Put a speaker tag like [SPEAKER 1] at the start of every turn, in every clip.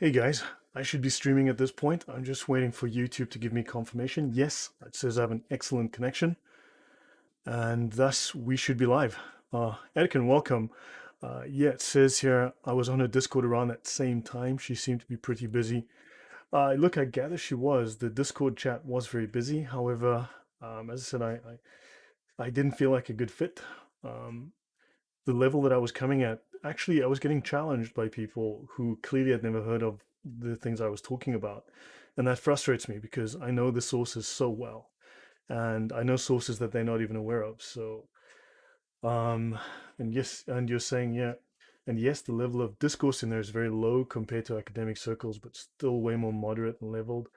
[SPEAKER 1] Hey guys, I should be streaming at this point. I'm just waiting for YouTube to give me confirmation. Yes, it says I have an excellent connection, and thus we should be live. Edkin, welcome. Yeah, it says here I was on her Discord around that same time. She seemed to be pretty busy. Look, I gather she was. The Discord chat was very busy. However, as I said, I didn't feel like a good fit. Um, the level that I was coming at, actually, I was getting challenged by people who clearly had never heard of the things I was talking about. And that frustrates me because I know the sources so well. And I know sources that they're not even aware of. So, um, and yes, and you're saying, yeah, and yes, the level of discourse in there is very low compared to academic circles, but still way more moderate and leveled.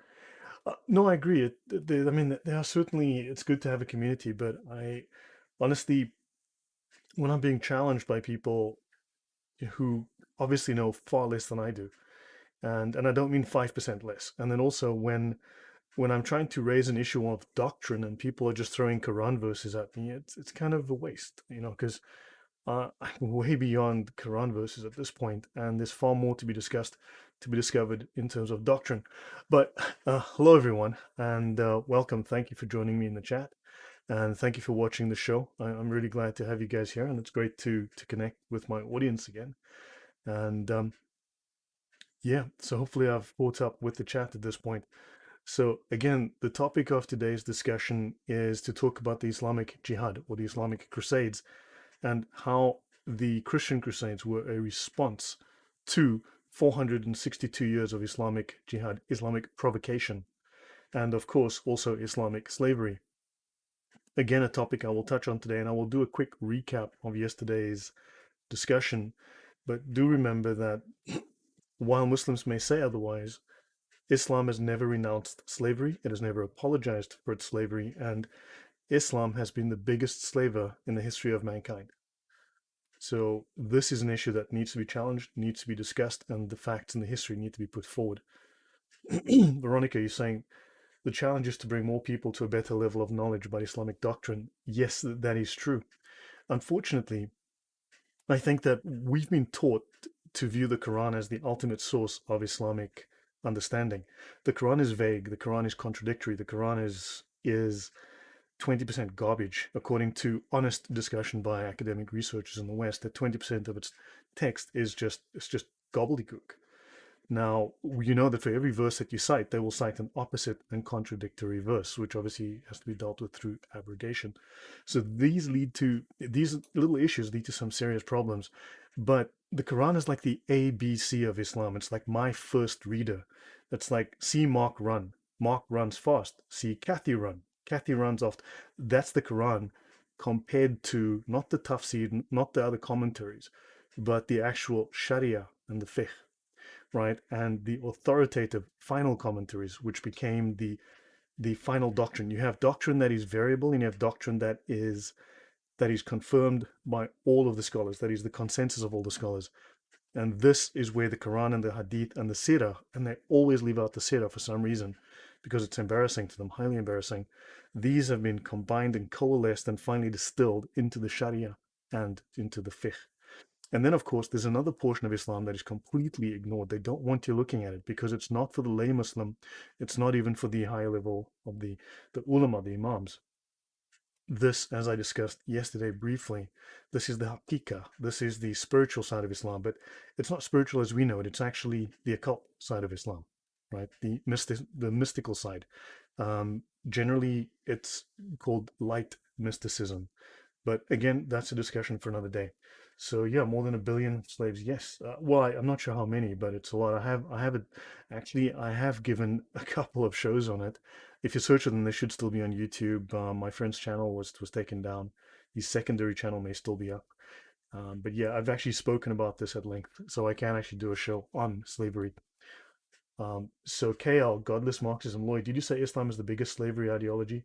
[SPEAKER 1] No, I agree. I mean, there are certainly, it's good to have a community, but I honestly, when I'm being challenged by people who obviously know far less than I do, and I don't mean 5% less. And then also when I'm trying to raise an issue of doctrine and people are just throwing Quran verses at me, it's kind of a waste, because I'm way beyond Quran verses at this point, and there's far more to be discussed, to be discovered in terms of doctrine. But hello everyone, and welcome. Thank you for joining me in the chat, and thank you for watching the show. I'm really glad to have you guys here, and it's great to connect with my audience again. And yeah, so hopefully I've caught up with the chat at this point. So again, the topic of today's discussion is to talk about the Islamic Jihad or the Islamic Crusades and how the Christian Crusades were a response to 462 years of Islamic Jihad, Islamic provocation, and of course also Islamic slavery. Again, a topic I will touch on today, and I will do a quick recap of yesterday's discussion. But do remember that while Muslims may say otherwise, Islam has never renounced slavery, it has never apologized for its slavery, and Islam has been the biggest slaver in the history of mankind. So this is an issue that needs to be challenged, needs to be discussed, and the facts and the history need to be put forward. Veronica, you're saying the challenge is to bring more people to a better level of knowledge about Islamic doctrine. Yes, that is true. Unfortunately, I think that we've been taught to view the Quran as the ultimate source of Islamic understanding. The Quran is vague, the Quran is contradictory, the Quran is 20% garbage, according to honest discussion by academic researchers in the West, that 20% of its text is just gobbledygook. Now, you know that for every verse that you cite, they will cite an opposite and contradictory verse, which obviously has to be dealt with through abrogation. So these little issues lead to some serious problems. But the Quran is like the ABC of Islam. It's like my first reader. It's like see Mark run. Mark runs fast. See Kathy run. Kathy runs off. That's the Quran compared to not the tafsir, not the other commentaries, but the actual Sharia and the fiqh, right? And the authoritative final commentaries, which became the final doctrine. You have doctrine that is variable, and you have doctrine that is confirmed by all of the scholars. That is the consensus of all the scholars. And this is where the Quran and the Hadith and the Sirah, and they always leave out the Sirah for some reason, because it's embarrassing to them, highly embarrassing. These have been combined and coalesced and finally distilled into the Sharia and into the fiqh. And then, of course, there's another portion of Islam that is completely ignored. They don't want you looking at it because it's not for the lay Muslim. It's not even for the higher level of the ulama, the imams. This, as I discussed yesterday briefly, this is the haqiqah. This is the spiritual side of Islam, but it's not spiritual as we know it. It's actually the occult side of Islam, right? The mystical side. Generally, it's called light mysticism. But again, that's a discussion for another day. So yeah, more than 1 billion slaves. Yes. Well, I'm not sure how many, but it's a lot. I have given a couple of shows on it. If you search for them, they should still be on YouTube. My friend's channel was taken down. His secondary channel may still be up. But yeah, I've actually spoken about this at length, so I can actually do a show on slavery. So KL, godless Marxism. Lloyd, did you say Islam is the biggest slavery ideology?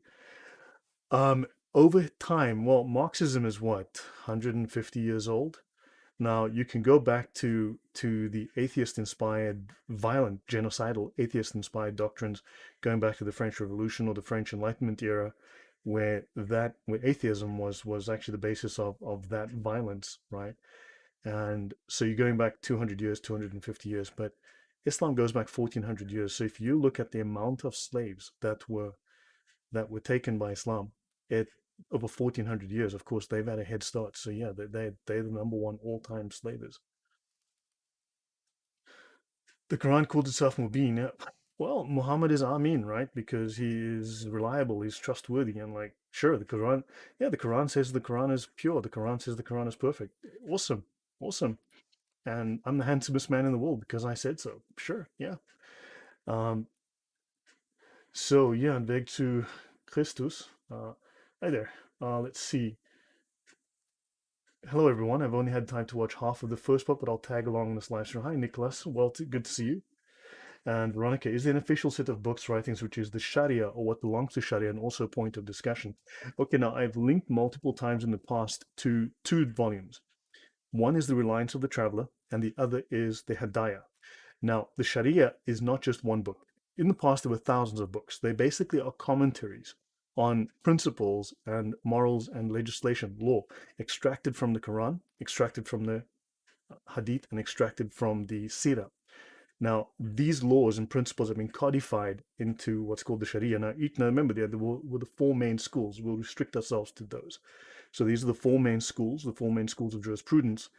[SPEAKER 1] Um, Over time, well, Marxism is what, 150 years old? Now, you can go back to the atheist-inspired, violent, genocidal, atheist-inspired doctrines, going back to the French Revolution or the French Enlightenment era, where atheism was actually the basis of that violence, right? And so you're going back 200 years, 250 years, but Islam goes back 1400 years. So if you look at the amount of slaves that were taken by Islam, it over 1400 years, of course, they've had a head start. So yeah, they're the number one all-time slavers. The Quran called itself Mubin. Yeah. Well, Muhammad is Amin, right? Because he is reliable, he's trustworthy, and like, sure, the Quran, yeah, the Quran says the Quran is pure. The Quran says the Quran is perfect. Awesome, awesome. And I'm the handsomest man in the world because I said so. Sure, yeah. Um, so yeah, and back to Christus. Hi there. Let's see. Hello, everyone. I've only had time to watch half of the first part, but I'll tag along in this live stream. Hi, Nicholas. Well, good to see you. And Veronica, is there an official set of books, writings, which is the Sharia or what belongs to Sharia, and also a point of discussion? Okay, now I've linked multiple times in the past to two volumes. One is The Reliance of the Traveler, and the other is the Hadaya. Now, the Sharia is not just one book. In the past, there were thousands of books. They basically are commentaries on principles and morals and legislation, law, extracted from the Quran, extracted from the Hadith, and extracted from the Sirah. Now, these laws and principles have been codified into what's called the Sharia. Now remember, there were the four main schools. We'll restrict ourselves to those. So these are the four main schools of jurisprudence.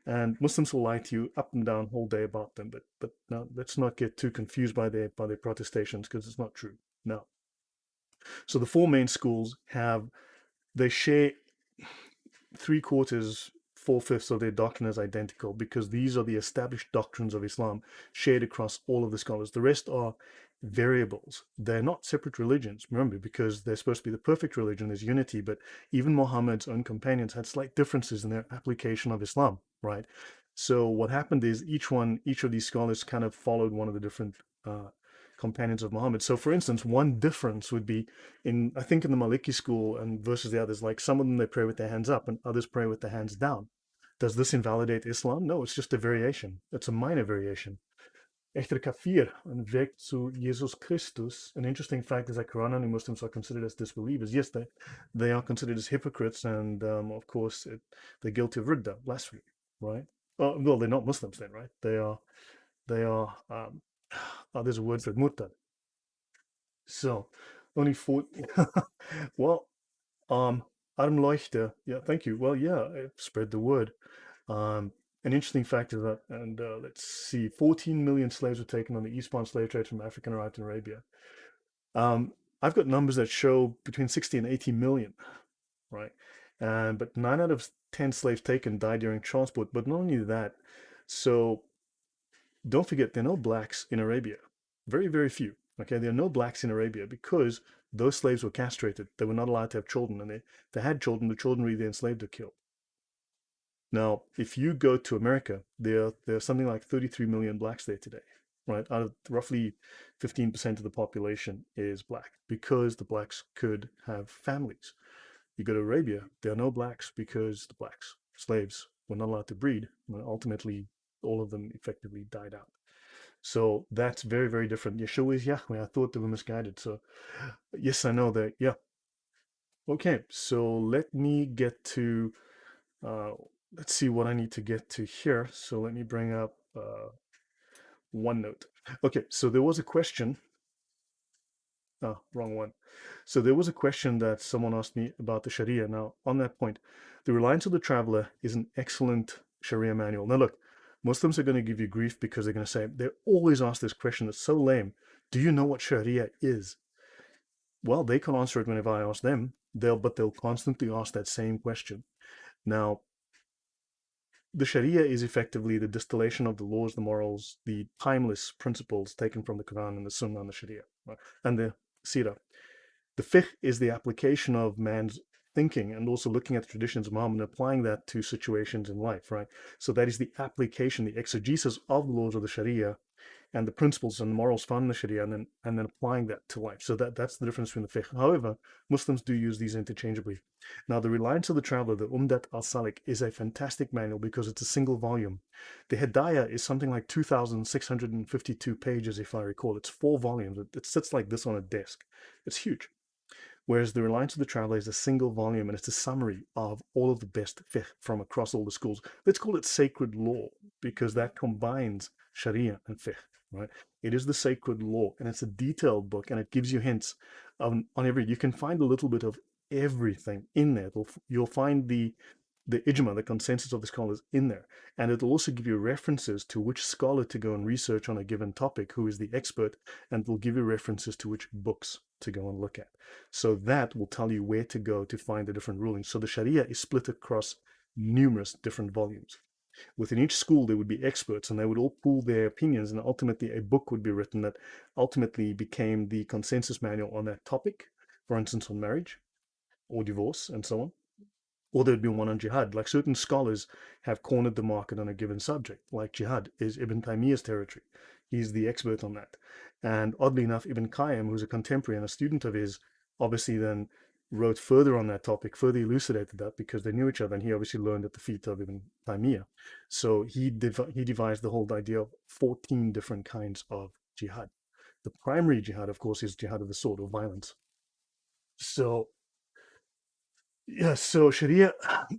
[SPEAKER 1] And Muslims will lie to you up and down whole day about them. But now let's not get too confused by their protestations because it's not true. No. So the four main schools they share three-quarters, four-fifths of their doctrine is identical because these are the established doctrines of Islam shared across all of the scholars. The rest are variables. They're not separate religions, remember, because they're supposed to be the perfect religion. There's unity, but even Muhammad's own companions had slight differences in their application of Islam, right? So what happened is each of these scholars kind of followed one of the different companions of Muhammad. So for instance, one difference would be I think in the Maliki school and versus the others, like some of them they pray with their hands up and others pray with their hands down. Does this invalidate Islam? No, it's just a variation. It's a minor variation. Echter kafir, een weg to Jesus Christus. An interesting fact is that Quran Muslims are considered as disbelievers. Yes, they are considered as hypocrites, and of course they're guilty of ridda, blasphemy, right? Well, they're not Muslims then, right? They are. There's a word for it, murtad. So only four. Well, um, Armleuchte. Yeah, thank you. Well, yeah, spread the word. Um, an interesting fact is that, and let's see, 14 million slaves were taken on the eastbound slave trade from Africa and arrived in Arabia. I've got numbers that show between 60 and 80 million, right? But 9 out of 10 slaves taken died during transport. But not only that, so don't forget, there are no blacks in Arabia. Very, very few. Okay, there are no blacks in Arabia because those slaves were castrated. They were not allowed to have children, and they had children. The children were either enslaved or killed. Now, if you go to America, there are something like 33 million blacks there today, right? Out of roughly 15% of the population is black because the blacks could have families. You go to Arabia, there are no blacks because the blacks, slaves, were not allowed to breed. And ultimately, all of them effectively died out. So that's very, very different. Yeshua is Yahweh. I thought they were misguided. So yes, I know that. Yeah. Okay. So let me get to, uh, let's see what I need to get to here. So let me bring up OneNote. Okay. So there was a question. Oh, wrong one. So there was a question that someone asked me about the Sharia. Now, on that point, The Reliance of the Traveler is an excellent Sharia manual. Now, look, Muslims are going to give you grief because they're going to say, they always ask this question that's so lame. Do you know what Sharia is? Well, they can answer it whenever I ask them, but they'll constantly ask that same question. Now, the Sharia is effectively the distillation of the laws, the morals, the timeless principles taken from the Quran and the Sunnah and the Sharia, right? And the Sirah. The fiqh is the application of man's thinking and also looking at the traditions of Muhammad and applying that to situations in life, right? So that is the application, the exegesis of the laws of the Sharia and the principles and morals found in the Sharia, and then applying that to life. So that's the difference between the fiqh. However, Muslims do use these interchangeably. Now, the Reliance of the Traveler, the Umdat al-Salik, is a fantastic manual because it's a single volume. The Hidayah is something like 2,652 pages, if I recall. It's 4 volumes. It sits like this on a desk. It's huge. Whereas the Reliance of the Traveler is a single volume and it's a summary of all of the best fiqh from across all the schools. Let's call it sacred law because that combines Sharia and fiqh, right? It is the sacred law and it's a detailed book and it gives you hints on every. You can find a little bit of everything in there. You'll find the ijma, the consensus of the scholars in there. And it'll also give you references to which scholar to go and research on a given topic, who is the expert, and it'll give you references to which books to go and look at. So that will tell you where to go to find the different rulings. So the Sharia is split across numerous different volumes. Within each school, there would be experts and they would all pool their opinions, and ultimately a book would be written that ultimately became the consensus manual on that topic, for instance, on marriage or divorce and so on. Or there'd be one on jihad. Like certain scholars have cornered the market on a given subject, like jihad is Ibn Taymiyyah's territory. He's the expert on that. And oddly enough, Ibn Qayyim, who's a contemporary and a student of his, obviously then wrote further on that topic, further elucidated that because they knew each other, and he obviously learned at the feet of Ibn Taymiyyah. So he devised the whole idea of 14 different kinds of jihad. The primary jihad, of course, is jihad of the sword or violence. So yeah, so Sharia,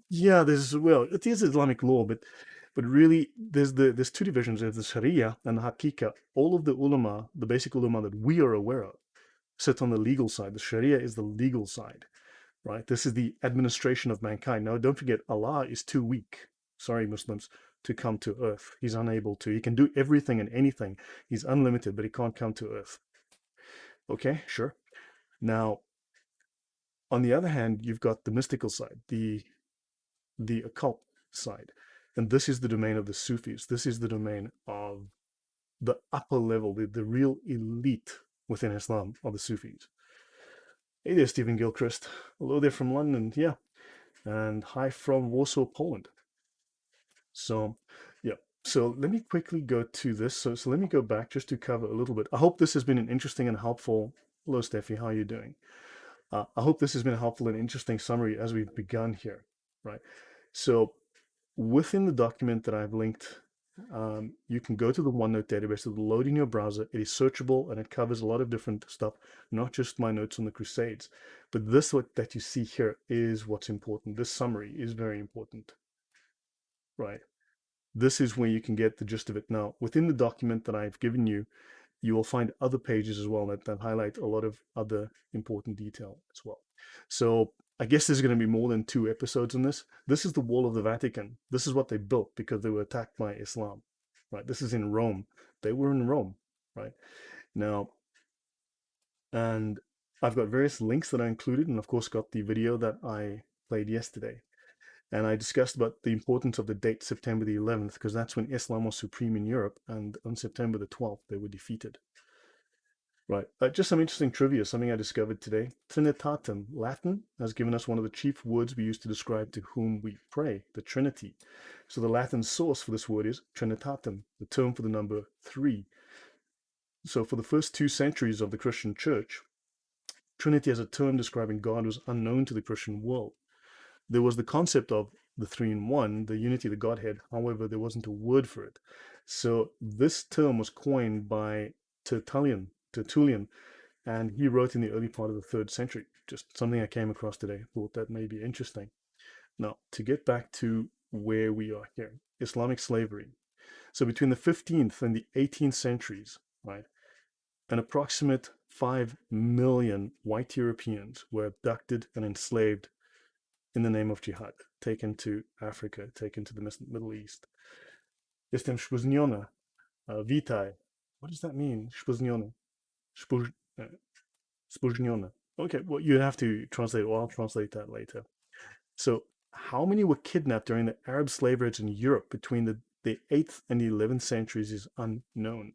[SPEAKER 1] yeah, there's well, it is Islamic law, but really there's two divisions. There's the Sharia and the Hakika. All of the ulama, the basic ulama that we are aware of, sit on the legal side. The Sharia is the legal side, right? This is the administration of mankind. Now, don't forget, Allah is too weak, sorry, Muslims, to come to earth. He's unable to. He can do everything and anything. He's unlimited, but he can't come to earth. Okay, sure. Now, on the other hand, you've got the mystical side, the occult side. And this is the domain of the Sufis. This is the domain of the upper level, the real elite within Islam are the Sufis. Hey there, Stephen Gilchrist. Hello there from London. Yeah. And hi from Warsaw, Poland. So, yeah. So let me quickly go to this. So let me go back just to cover a little bit. I hope this has been an interesting and helpful. Hello, Steffi. How are you doing? I hope this has been a helpful and interesting summary as we've begun here, right? So within the document that I've linked, you can go to the OneNote database. It'll load in your browser. It is searchable and it covers a lot of different stuff, not just my notes on the Crusades. But this that you see here is what's important. This summary is very important, right? This is where you can get the gist of it. Now, within the document that I've given you, you will find other pages as well that highlight a lot of other important detail as well. So I guess there's going to be more than 2 episodes on this. This is the wall of the Vatican. This is what they built because they were attacked by Islam, right? This is in Rome. They were in Rome, right? Now, and I've got various links that I included, and of course got the video that I played yesterday. And I discussed about the importance of the date September the 11th, because that's when Islam was supreme in Europe, and on September the 12th, they were defeated. Right. Just some interesting trivia, something I discovered today. Trinitatem, Latin, has given us one of the chief words we use to describe to whom we pray, the Trinity. So the Latin source for this word is Trinitatem, the term for the number 3. So for the first 2 centuries of the Christian church, Trinity as a term describing God was unknown to the Christian world. There was the concept of the 3 in 1, the unity, the Godhead. However, there wasn't a word for it. So this term was coined by Tertullian, and he wrote in the early part of the 3rd century. Just something I came across today. Thought that may be interesting. Now, to get back to where we are here, Islamic slavery. So between the 15th and the 18th centuries, right, an approximate 5 million white Europeans were abducted and enslaved in the name of jihad, taken to Africa, taken to the Middle East. Jestem spóźniona, witaj. What does that mean? Spóźniona. Spóźniona. Okay, well, you'd have to translate, or I'll translate that later. So, how many were kidnapped during the Arab slave raids in Europe between the 8th and the 11th centuries is unknown.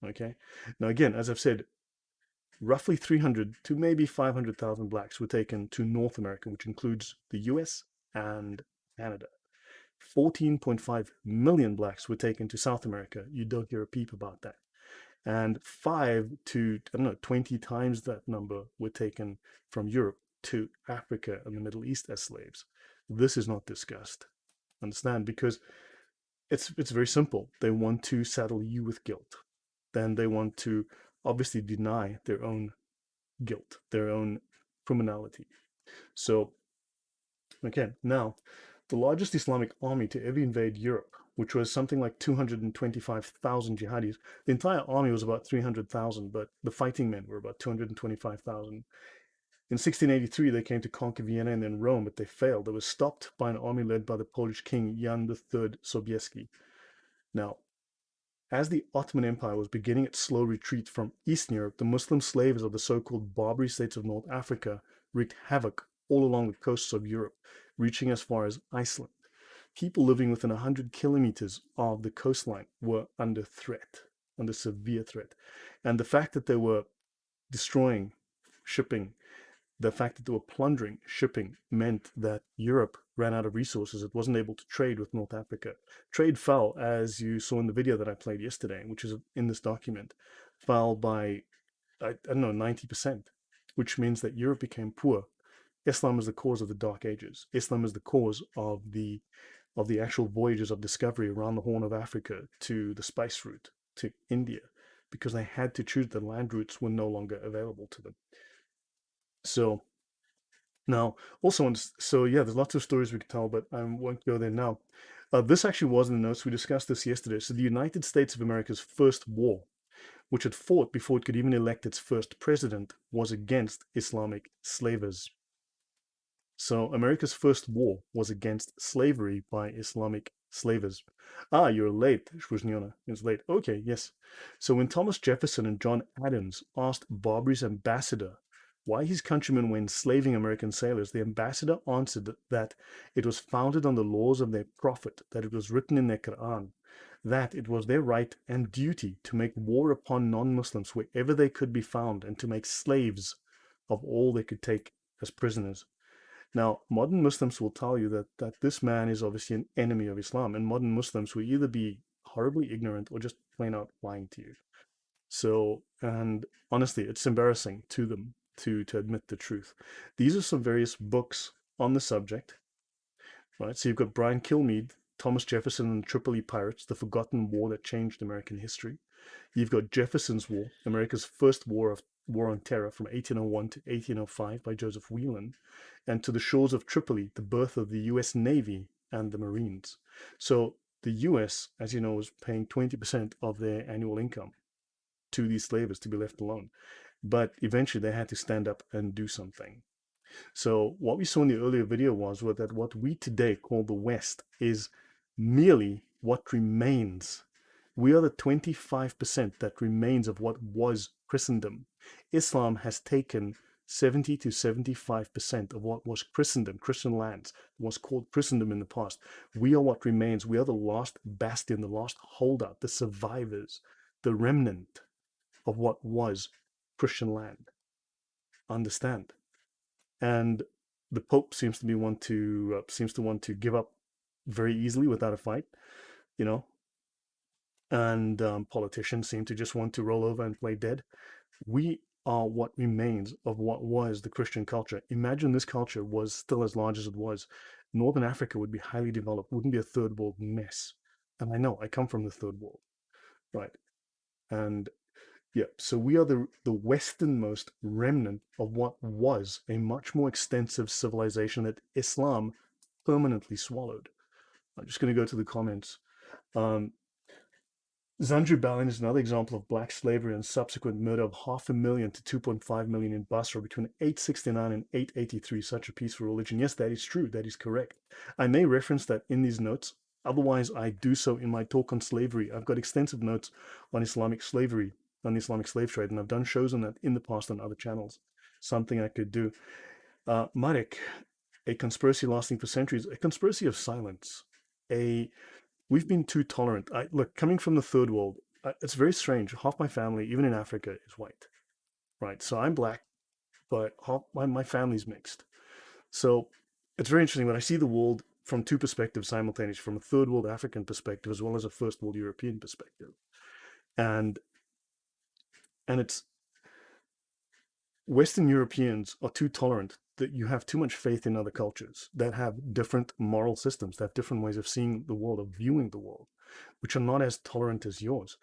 [SPEAKER 1] Okay, now again, as I've said, roughly 300 to maybe 500,000 blacks were taken to North America, which includes the US and Canada. 14.5 million blacks were taken to South America. You don't hear a peep about that. And 5 to, I don't know, 20 times that number were taken from Europe to Africa and the Middle East as slaves. This is not discussed. Understand? Because it's very simple. They want to saddle you with guilt. Then they want to obviously deny their own guilt, their own criminality. So, okay, now, the largest Islamic army to ever invade Europe, which was something like 225,000 jihadis. The entire army was about 300,000, but the fighting men were about 225,000. In 1683, they came to conquer Vienna and then Rome, but they failed. They were stopped by an army led by the Polish king Jan III Sobieski. Now, as the Ottoman Empire was beginning its slow retreat from Eastern Europe, the Muslim slavers of the so-called Barbary states of North Africa wreaked havoc all along the coasts of Europe, reaching as far as Iceland. People living within 100 kilometers of the coastline were under threat, under severe threat. And the fact that they were destroying shipping, the fact that they were plundering shipping meant that Europe ran out of resources. It wasn't able to trade with North Africa. Trade fell, as you saw in the video that I played yesterday, which is in this document, fell by, I don't know, 90%, which means that Europe became poor. Islam is the cause of the Dark Ages. Islam is the cause of the actual voyages of discovery around the Horn of Africa to the spice route to India, because they had to choose. The land routes were no longer available to them. So now, also, so yeah, there's lots of stories we could tell, but I won't go there now. This actually was in the notes. We discussed this yesterday. So the United States of America's first war, which it fought before it could even elect its first president, was against Islamic slavers. So America's first war was against slavery by Islamic slavers. Ah, you're late, Shvuzniona. It's late. Okay, yes. So when Thomas Jefferson and John Adams asked Barbary ambassador why his countrymen were enslaving American sailors, the ambassador answered that it was founded on the laws of their prophet, that it was written in their Quran, that it was their right and duty to make war upon non-Muslims wherever they could be found and to make slaves of all they could take as prisoners. Now, modern Muslims will tell you that this man is obviously an enemy of Islam, and modern Muslims will either be horribly ignorant or just plain out lying to you. So, and honestly, it's embarrassing to them to admit the truth. These are some various books on the subject, right? So you've got Brian Kilmeade, Thomas Jefferson and the Tripoli Pirates, the forgotten war that changed American history. You've got Jefferson's War, America's first war on terror from 1801 to 1805 by Joseph Whelan, and To the Shores of Tripoli, the birth of the US Navy and the Marines. So the US, as you know, was paying 20% of their annual income to these slavers to be left alone. But eventually they had to stand up and do something. So what we saw in the earlier video was that what we today call the West is merely what remains. We are the 25% that remains of what was Christendom. Islam has taken 70 to 75% of what was Christendom, Christian lands, was called Christendom in the past. We are what remains. We are the last bastion, the last holdout, the survivors, the remnant of what was Christian land. Understand? And the Pope seems to want to give up very easily without a fight, you know. And politicians seem to just want to roll over and play dead. We are what remains of what was the Christian culture. Imagine this culture was still as large as it was. Northern Africa would be highly developed, wouldn't be a third world mess. And I know I come from the third world, right? And yeah, so we are the westernmost remnant of what was a much more extensive civilization that Islam permanently swallowed. I'm just going to go to the comments. Zanju Balin is another example of black slavery and subsequent murder of 500,000 to 2.5 million in Basra between 869 and 883. Such a peaceful religion. Yes, that is true. That is correct. I may reference that in these notes. Otherwise, I do so in my talk on slavery. I've got extensive notes on Islamic slavery, on the Islamic slave trade, and I've done shows on that in the past on other channels. Something I could do. Marek, a conspiracy lasting for centuries, a conspiracy of silence. We've been too tolerant. Look, coming from the third world, it's very strange. Half my family, even in Africa, is white, right? So I'm black, but half my family's mixed. So it's very interesting when I see the world from two perspectives simultaneously, from a third world African perspective as well as a first world European perspective. And it's Western Europeans are too tolerant, that you have too much faith in other cultures that have different moral systems, that have different ways of seeing the world, of viewing the world, which are not as tolerant as yours.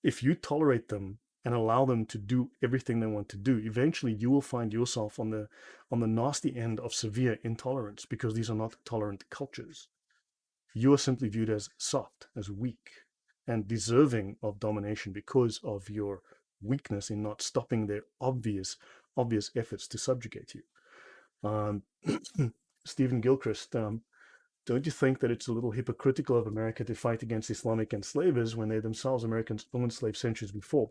[SPEAKER 1] If you tolerate them, and allow them to do everything they want to do, eventually you will find yourself on the nasty end of severe intolerance, because these are not tolerant cultures. You are simply viewed as soft, as weak, and deserving of domination because of your weakness in not stopping their obvious efforts to subjugate you. Um, Stephen Gilchrist, don't you think that it's a little hypocritical of America to fight against Islamic enslavers when they themselves, Americans, owned slaves centuries before?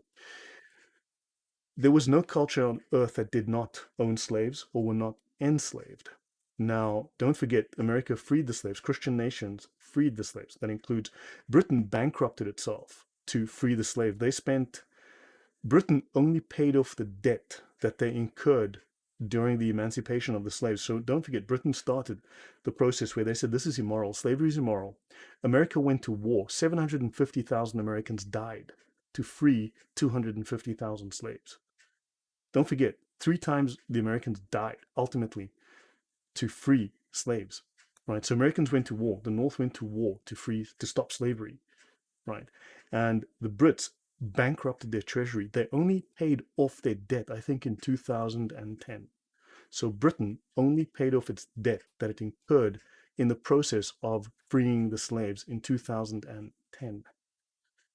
[SPEAKER 1] There was no culture on earth that did not own slaves or were not enslaved. Now, don't forget, America freed the slaves. Christian nations freed the slaves. That includes Britain bankrupted itself to free the slave. Britain only paid off the debt that they incurred during the emancipation of the slaves. So don't forget, Britain started the process where they said, this is immoral. Slavery is immoral. America went to war. 750,000 Americans died to free 250,000 slaves. Don't forget, 3 times the Americans died ultimately to free slaves, right? So Americans went to war. The North went to war to stop slavery, right? And the Brits bankrupted their treasury. They only paid off their debt, I think, in 2010. So Britain only paid off its debt that it incurred in the process of freeing the slaves in 2010.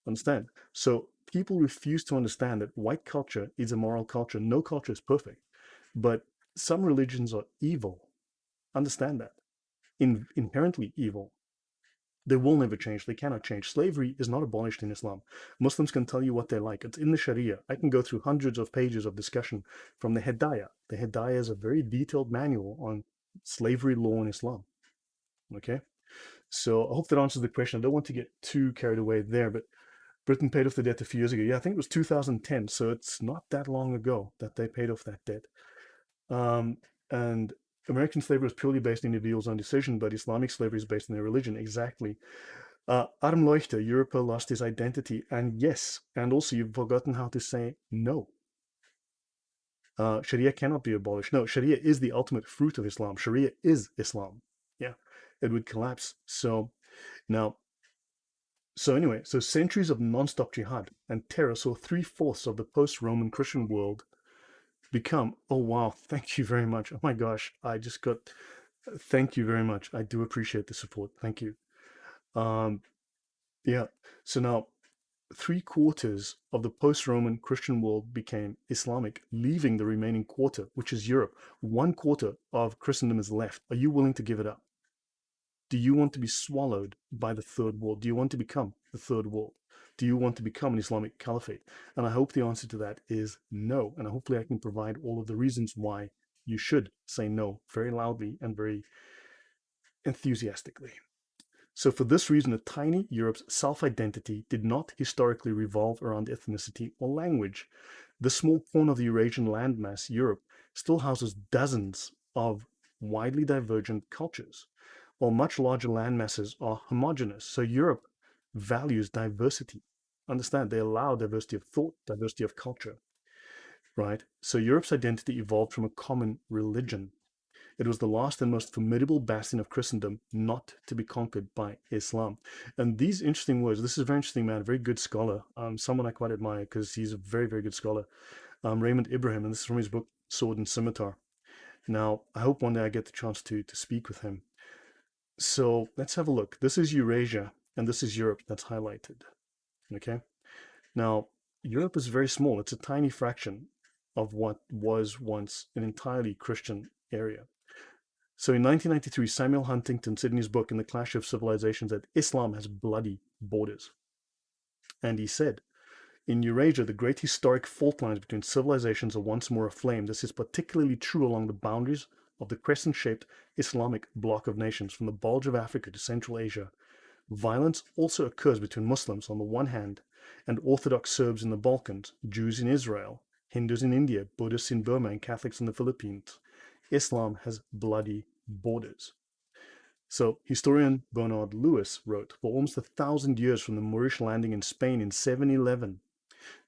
[SPEAKER 1] Understand? So people refuse to understand that white culture is a moral culture. No culture is perfect, but some religions are evil. Understand that. Inherently evil. They will never change. They cannot change. Slavery is not abolished in Islam. Muslims can tell you what they like. It's in the Sharia. I can go through hundreds of pages of discussion from the Hidayah. The Hidayah is a very detailed manual on slavery law in Islam. Okay? So I hope that answers the question. I don't want to get too carried away there, but Britain paid off the debt a few years ago. Yeah, I think it was 2010. So it's not that long ago that they paid off that debt. And American slavery was purely based on individuals' own decision, but Islamic slavery is based on their religion. Exactly. Armleuchter, Europe lost his identity. And yes, and also you've forgotten how to say no. Sharia cannot be abolished. No, Sharia is the ultimate fruit of Islam. Sharia is Islam. Yeah, it would collapse. So anyway, so centuries of non-stop jihad and terror saw 3/4 of the post-Roman Christian world become, oh wow, thank you very much. Oh my gosh, thank you very much. I do appreciate the support. Thank you. Yeah, so now 3/4 of the post-Roman Christian world became Islamic, leaving the remaining quarter, which is Europe. 1/4 of Christendom is left. Are you willing to give it up? Do you want to be swallowed by the third world? Do you want to become the third world? Do you want to become an Islamic caliphate? And I hope the answer to that is no. And hopefully I can provide all of the reasons why you should say no very loudly and very enthusiastically. So for this reason, a tiny Europe's self-identity did not historically revolve around ethnicity or language. The small corner of the Eurasian landmass, Europe, still houses dozens of widely divergent cultures, while much larger landmasses are homogeneous. So Europe values diversity. Understand, they allow diversity of thought, diversity of culture, right? So Europe's identity evolved from a common religion. It was the last and most formidable bastion of Christendom not to be conquered by Islam. And these interesting words, this is a very interesting man, a very good scholar, someone I quite admire because he's a very, very good scholar, Raymond Ibrahim, and this is from his book, Sword and Scimitar. Now, I hope one day I get the chance to speak with him. So let's have a look. This is Eurasia, and this is Europe that's highlighted, okay? Now, Europe is very small. It's a tiny fraction of what was once an entirely Christian area. So in 1993, Samuel Huntington said in his book, In the Clash of Civilizations, that Islam has bloody borders. And he said, in Eurasia, the great historic fault lines between civilizations are once more aflame. This is particularly true along the boundaries of the crescent-shaped Islamic bloc of nations, from the bulge of Africa to Central Asia. Violence also occurs between Muslims on the one hand and Orthodox Serbs in the Balkans, Jews in Israel, Hindus in India, Buddhists in Burma, and Catholics in the Philippines. Islam has bloody borders. So historian Bernard Lewis wrote, for almost 1,000 years from the Moorish landing in Spain in 711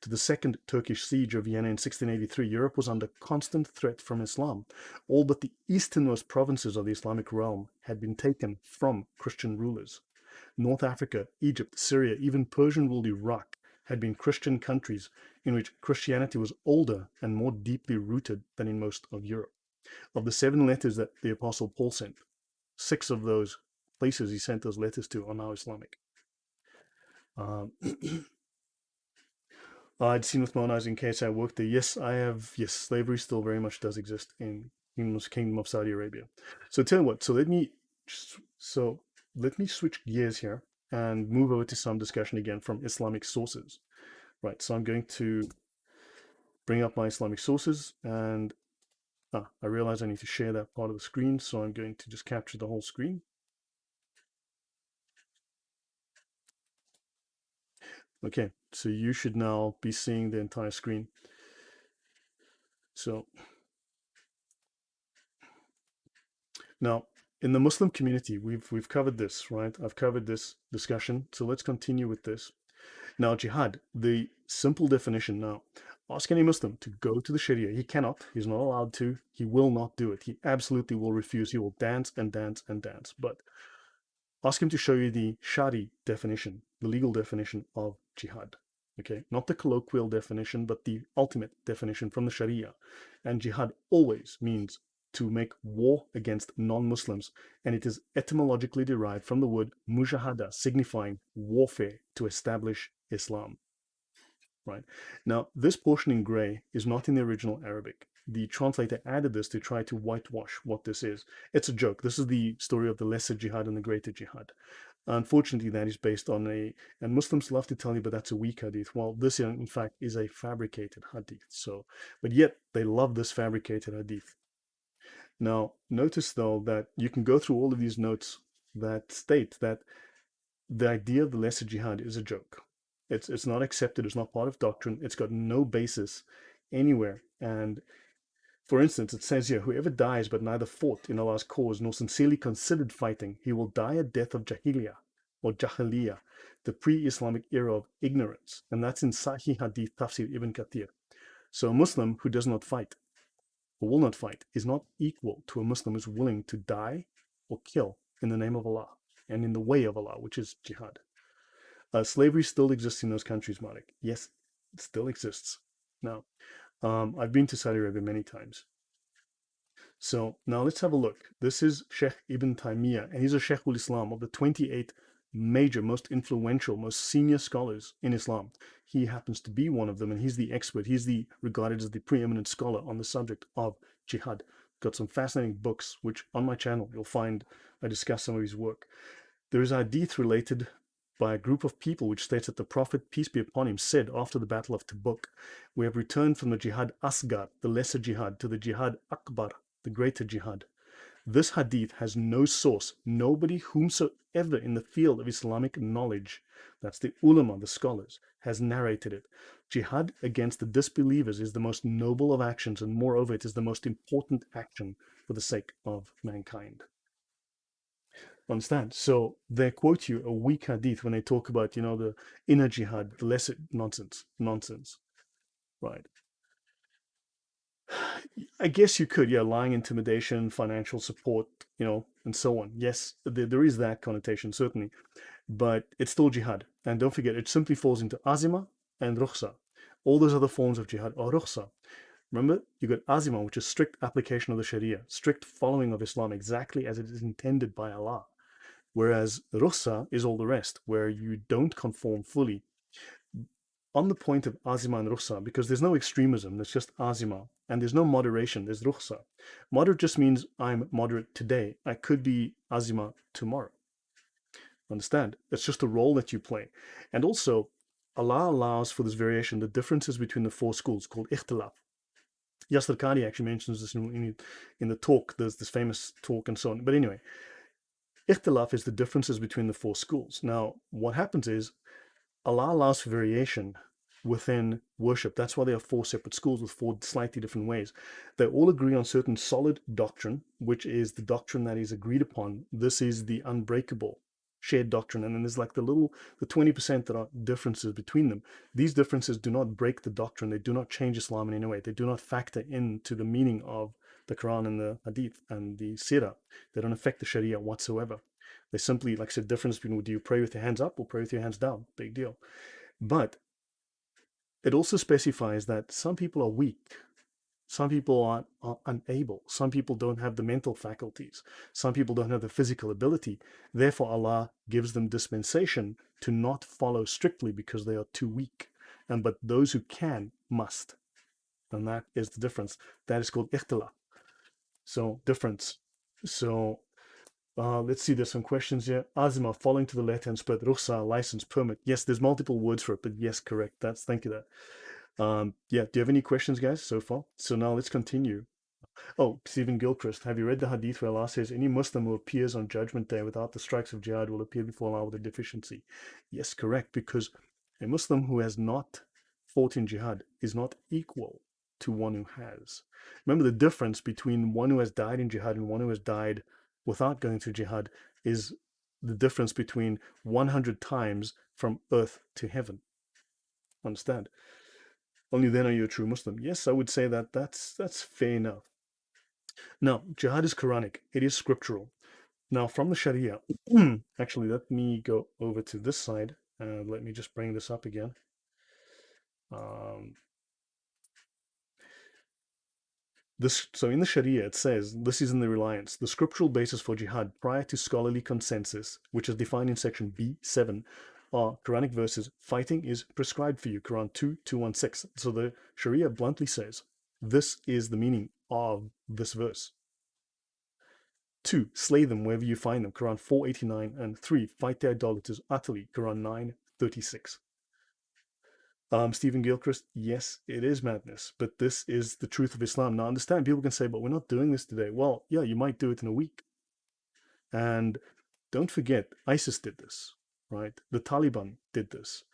[SPEAKER 1] to the Second Turkish siege of Vienna in 1683, Europe was under constant threat from Islam. All but the easternmost provinces of the Islamic realm had been taken from Christian rulers. North Africa, Egypt, Syria, even Persian-ruled Iraq had been Christian countries in which Christianity was older and more deeply rooted than in most of Europe. Of the 7 letters that the Apostle Paul sent, 6 of those places he sent those letters to are now Islamic. Um, I'd seen with my own eyes in case I worked there. Yes, I have. Yes, slavery still very much does exist in Kingdom of Saudi Arabia. So tell you what. So let me switch gears here and move over to some discussion again from Islamic sources. Right. So I'm going to bring up my Islamic sources, and I realize I need to share that part of the screen. So I'm going to just capture the whole screen. Okay. So you should now be seeing the entire screen. So now, in the Muslim community, we've covered this, right? I've covered this discussion. So let's continue with this. Now, jihad, the simple definition now. Ask any Muslim to go to the Sharia. He cannot. He's not allowed to. He will not do it. He absolutely will refuse. He will dance and dance and dance. But ask him to show you the Shari definition, the legal definition of jihad. Okay, not the colloquial definition, but the ultimate definition from the Sharia. And jihad always means to make war against non-Muslims, and it is etymologically derived from the word mujahada, signifying warfare to establish Islam. Right now, this portion in gray is not in the original Arabic. The translator added this to try to whitewash what this is. It's a joke. This is the story of the lesser jihad and the greater jihad. Unfortunately, that is based on and Muslims love to tell you, but that's a weak hadith. Well, this in fact is a fabricated hadith. So, but yet they love this fabricated hadith. Now, notice though that you can go through all of these notes that state that the idea of the lesser jihad is a joke. It's not accepted. It's not part of doctrine. It's got no basis anywhere. And for instance, it says here, whoever dies but neither fought in Allah's cause nor sincerely considered fighting, he will die a death of jahiliyyah or jahiliyyah, the pre-Islamic era of ignorance. And that's in Sahih Hadith Tafsir Ibn Kathir. So a Muslim who does not fight or will not fight is not equal to a Muslim who's willing to die or kill in the name of Allah and in the way of Allah, which is jihad. Slavery still exists in those countries, Malik. Yes, it still exists. Now, I've been to Saudi Arabia many times. So now let's have a look. This is Sheikh Ibn Taymiyyah, and he's a Sheikhul Islam of the 28 major, most influential, most senior scholars in Islam. He happens to be one of them, and he's the expert. He's regarded as the preeminent scholar on the subject of jihad. Got some fascinating books, which on my channel you'll find I discuss some of his work. There is a hadith related by a group of people which states that the Prophet, peace be upon him, said after the Battle of Tabuk, we have returned from the Jihad Asgar, the lesser jihad, to the Jihad Akbar, the greater jihad. This hadith has no source. Nobody whomsoever in the field of Islamic knowledge, that's the ulama, the scholars, has narrated it. Jihad against the disbelievers is the most noble of actions, and moreover it is the most important action for the sake of mankind. Understand? So they quote you a weak hadith when they talk about, the inner jihad, the lesser nonsense, right? I guess you could, yeah, lying, intimidation, financial support, and so on. Yes, there is that connotation, certainly, but it's still jihad. And don't forget, it simply falls into azima and rukhsa. All those other forms of jihad are rukhsa. Remember, you got azima, which is strict application of the Sharia, strict following of Islam exactly as it is intended by Allah. Whereas rukhsa is all the rest, where you don't conform fully. On the point of azima and rukhsa, because there's no extremism, there's just azima, and there's no moderation, there's rukhsa. Moderate just means I'm moderate today. I could be azima tomorrow. Understand? It's just a role that you play. And also, Allah allows for this variation, the differences between the 4 schools called ikhtilaf. Yasir Qadi actually mentions this in the talk. There's this famous talk and so on. But anyway, ikhtilaf is the differences between the 4 schools. Now, what happens is Allah allows for variation within worship. That's why there are 4 separate schools with 4 slightly different ways. They all agree on certain solid doctrine, which is the doctrine that is agreed upon. This is the unbreakable shared doctrine. And then there's like the 20% that are differences between them. These differences do not break the doctrine. They do not change Islam in any way. They do not factor into the meaning of the Quran and the Hadith and the Sirah. They don't affect the Sharia whatsoever. They simply, like I said, difference between do you pray with your hands up or pray with your hands down? Big deal. But It also specifies that some people are weak. Some people are unable. Some people don't have the mental faculties. Some people don't have the physical ability. Therefore, Allah gives them dispensation to not follow strictly because they are too weak. And but those who can must. And that is the difference. That is called ikhtilaf. So difference. So let's see, there's some questions here. Azima, following to the letter and spread. Rukhsa, license, permit. Yes, there's multiple words for it, but yes, correct. Thank you. Yeah, do you have any questions, guys, so far? So now let's continue. Oh, Stephen Gilchrist, have you read the hadith where Allah says any Muslim who appears on Judgment Day without the strikes of jihad will appear before Allah with a deficiency? Yes, correct, because a Muslim who has not fought in jihad is not equal to one who has. Remember, the difference between one who has died in jihad and one who has died without going to jihad is the difference between 100 times from earth to heaven. Understand? Only then are you a true Muslim. Yes, I would say that that's fair enough. Now, jihad is Quranic. It is scriptural. Now, from the Sharia, actually, let me go over to this side and let me just bring this up again. Um, so in the Sharia, it says, this is in the Reliance, the scriptural basis for jihad prior to scholarly consensus, which is defined in section B7, are Quranic verses, fighting is prescribed for you, Quran 2:216. So the Sharia bluntly says, this is the meaning of this verse. 2. Slay them wherever you find them, Quran 4:89, and 3. Fight their idolaters utterly, Quran 9:36. Stephen Gilchrist, yes, it is madness, but this is the truth of Islam. Now, understand, people can say, but we're not doing this today. Well, yeah, you might do it in a week. And don't forget, ISIS did this, right? The Taliban did this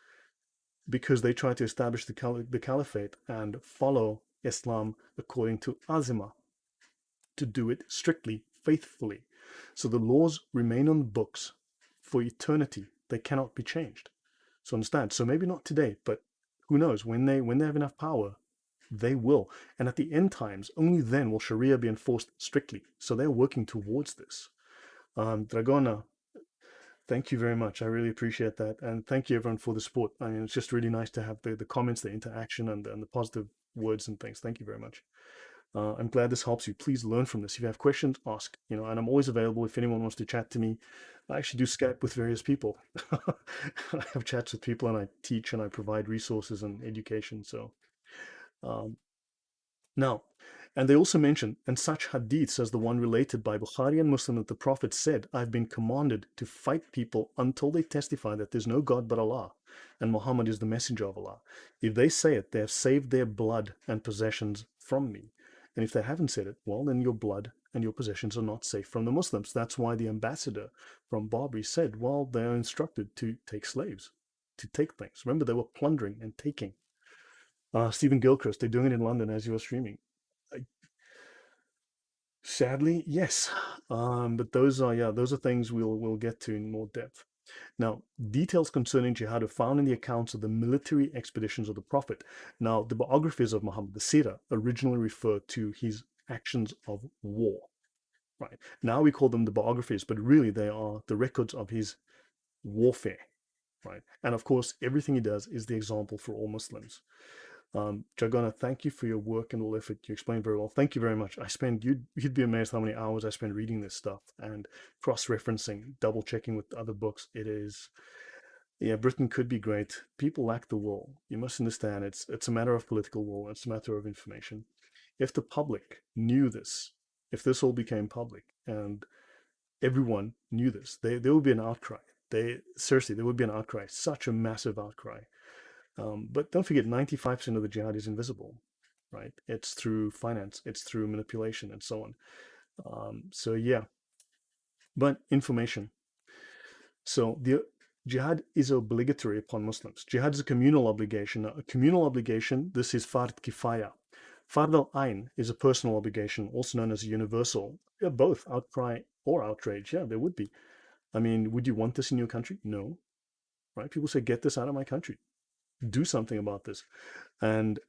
[SPEAKER 1] because they tried to establish the caliphate and follow Islam according to Azima, to do it strictly, faithfully. So the laws remain on the books for eternity. They cannot be changed. So understand. So maybe not today, but who knows? When they have enough power, they will. And at the end times, only then will Sharia be enforced strictly. So they're working towards this. Dragona, thank you very much. I really appreciate that. And thank you everyone for the support. I mean, it's just really nice to have the comments, the interaction, and the positive words and things. Thank you very much. I'm glad this helps you. Please learn from this. If you have questions, ask. And I'm always available if anyone wants to chat to me. I actually do Skype with various people. I have chats with people, and I teach and I provide resources and education. So um, now, and they also mention, and such hadiths as the one related by Bukhari and Muslim that the Prophet said, I've been commanded to fight people until they testify that there's no God but Allah, and Muhammad is the messenger of Allah. If they say it, they have saved their blood and possessions from me. And if they haven't said it, well, then your blood and your possessions are not safe from the Muslims. That's why the ambassador from Barbary said, well, they are instructed to take slaves, to take things. Remember, they were plundering and taking. Stephen Gilchrist, they're doing it in London as you are streaming. Sadly, yes. But those are things we'll get to in more depth. Now, details concerning jihad are found in the accounts of the military expeditions of the Prophet. Now, the biographies of Muhammad, the Sirah, originally refer to his actions of war. Right. Now we call them the biographies, but really they are the records of his warfare. Right. And of course, everything he does is the example for all Muslims. Jagona, thank you for your work and all effort. You explained very well. Thank you very much. You'd be amazed how many hours I spend reading this stuff and cross-referencing, double-checking with other books. Yeah, Britain could be great. People lack the will. You must understand it's a matter of political will. It's a matter of information. If the public knew this, if this all became public and everyone knew this, there would be an outcry. Seriously, there would be an outcry, such a massive outcry. But don't forget, 95% of the jihad is invisible, right? It's through finance, it's through manipulation, and so on. So yeah, but information. So the jihad is obligatory upon Muslims. Jihad is a communal obligation. A communal obligation, this is fard kifaya. Fard al-ain is a personal obligation, also known as universal. Yeah, both outcry or outrage. Yeah, there would be. I mean, would you want this in your country? No, right? People say, get this out of my country. Do something about this. And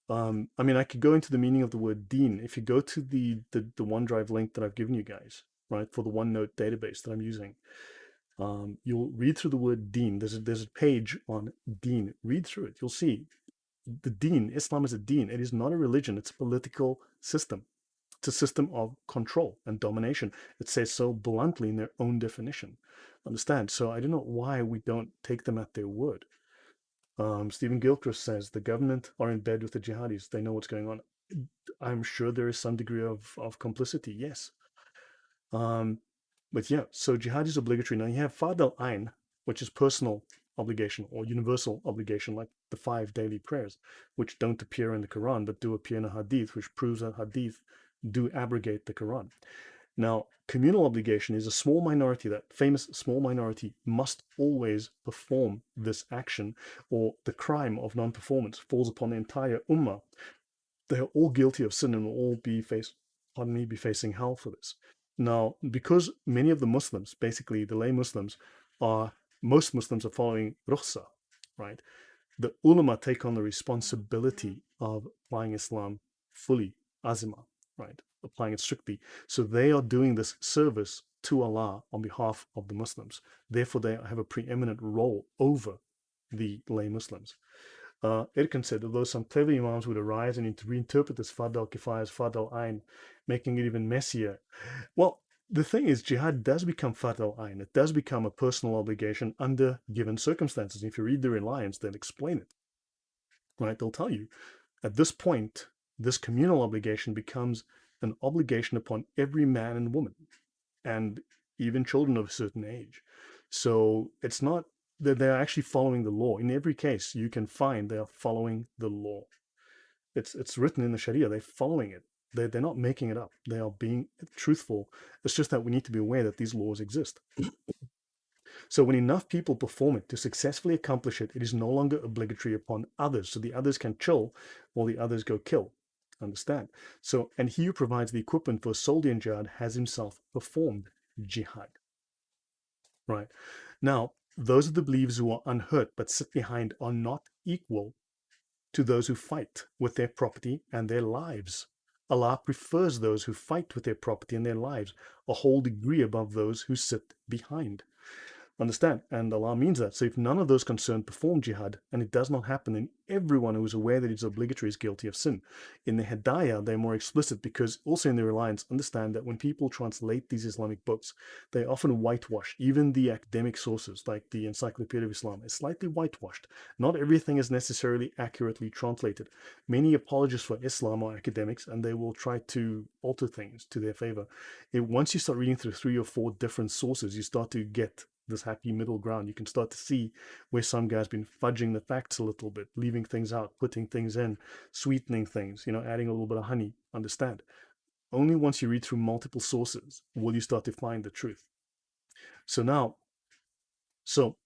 [SPEAKER 1] I mean, I could go into the meaning of the word deen. If you go to the OneDrive link that I've given you guys, right, for the OneNote database that I'm using, you'll read through the word deen. There's a page on deen. Read through it. You'll see the deen. Islam is a deen. It is not a religion. It's a political system. It's a system of control and domination. It says so bluntly in their own definition. Understand? So I don't know why we don't take them at their word. Stephen Gilchrist says the government are in bed with the jihadis. They know what's going on. I'm sure there is some degree of complicity, yes. Um, but yeah, so jihad is obligatory. Now you have fard al-ain, which is personal obligation or universal obligation, like the 5 daily prayers, which don't appear in the Quran but do appear in a hadith, which proves that hadith do abrogate the Quran. Now, communal obligation is a small minority, that famous small minority must always perform this action, or the crime of non-performance falls upon the entire ummah. They are all guilty of sin and will all be facing hell for this. Now, because many of the Muslims, basically the lay Muslims, most Muslims are following rukhsa, right? The ulama take on the responsibility of applying Islam fully, azima, right? Applying it strictly. So they are doing this service to Allah on behalf of the Muslims. Therefore, they have a preeminent role over the lay Muslims. Irkan said, although some clever imams would arise and reinterpret this fard al-kifaya as fard al-ain, making it even messier. Well, the thing is, jihad does become fard al-ain. It does become a personal obligation under given circumstances. If you read the Reliance, they'll explain it. Right? They'll tell you, at this point, this communal obligation becomes an obligation upon every man and woman, and even children of a certain age. So it's not that they're actually following the law. In every case, you can find they are following the law. It's written in the Sharia. They're following it. They're not making it up. They are being truthful. It's just that we need to be aware that these laws exist. So when enough people perform it to successfully accomplish it, it is no longer obligatory upon others. So the others can chill while the others go kill. Understand? So, and he who provides the equipment for a soldier in jihad has himself performed jihad. Right? Now, those of the believers who are unhurt but sit behind are not equal to those who fight with their property and their lives. Allah prefers those who fight with their property and their lives a whole degree above those who sit behind. Understand? And Allah means that. So if none of those concerned perform jihad, and it does not happen, then everyone who is aware that it's obligatory is guilty of sin. In the Hidayah, they're more explicit, because also in the Reliance, understand that when people translate these Islamic books, they often whitewash. Even the academic sources, like the Encyclopedia of Islam, is slightly whitewashed. Not everything is necessarily accurately translated. Many apologists for Islam are academics, and they will try to alter things to their favor. Once you start reading through 3 or 4 different sources, you start to get this happy middle ground. You can start to see where some guy's been fudging the facts a little bit, leaving things out, putting things in, sweetening things, adding a little bit of honey. Understand? Only once you read through multiple sources will you start to find the truth. So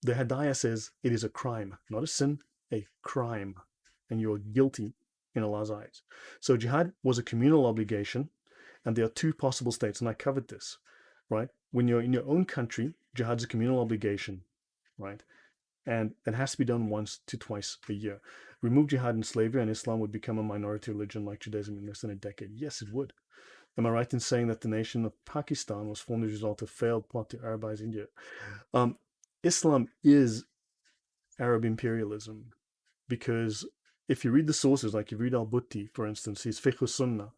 [SPEAKER 1] the Hidayah says it is a crime, not a sin, a crime, and you're guilty in Allah's eyes. So jihad was a communal obligation, and there are 2 possible states, and I covered this, right? When you're in your own country, jihad's a communal obligation, right? And it has to be done once to twice a year. Remove jihad and slavery, and Islam would become a minority religion like Judaism in less than a decade. Yes, it would. Am I right in saying that the nation of Pakistan was formed as a result of failed plot to Arabize India? Islam is Arab imperialism, because if you read the sources, like you read al-Butti, for instance, his Fiqh Sunnah,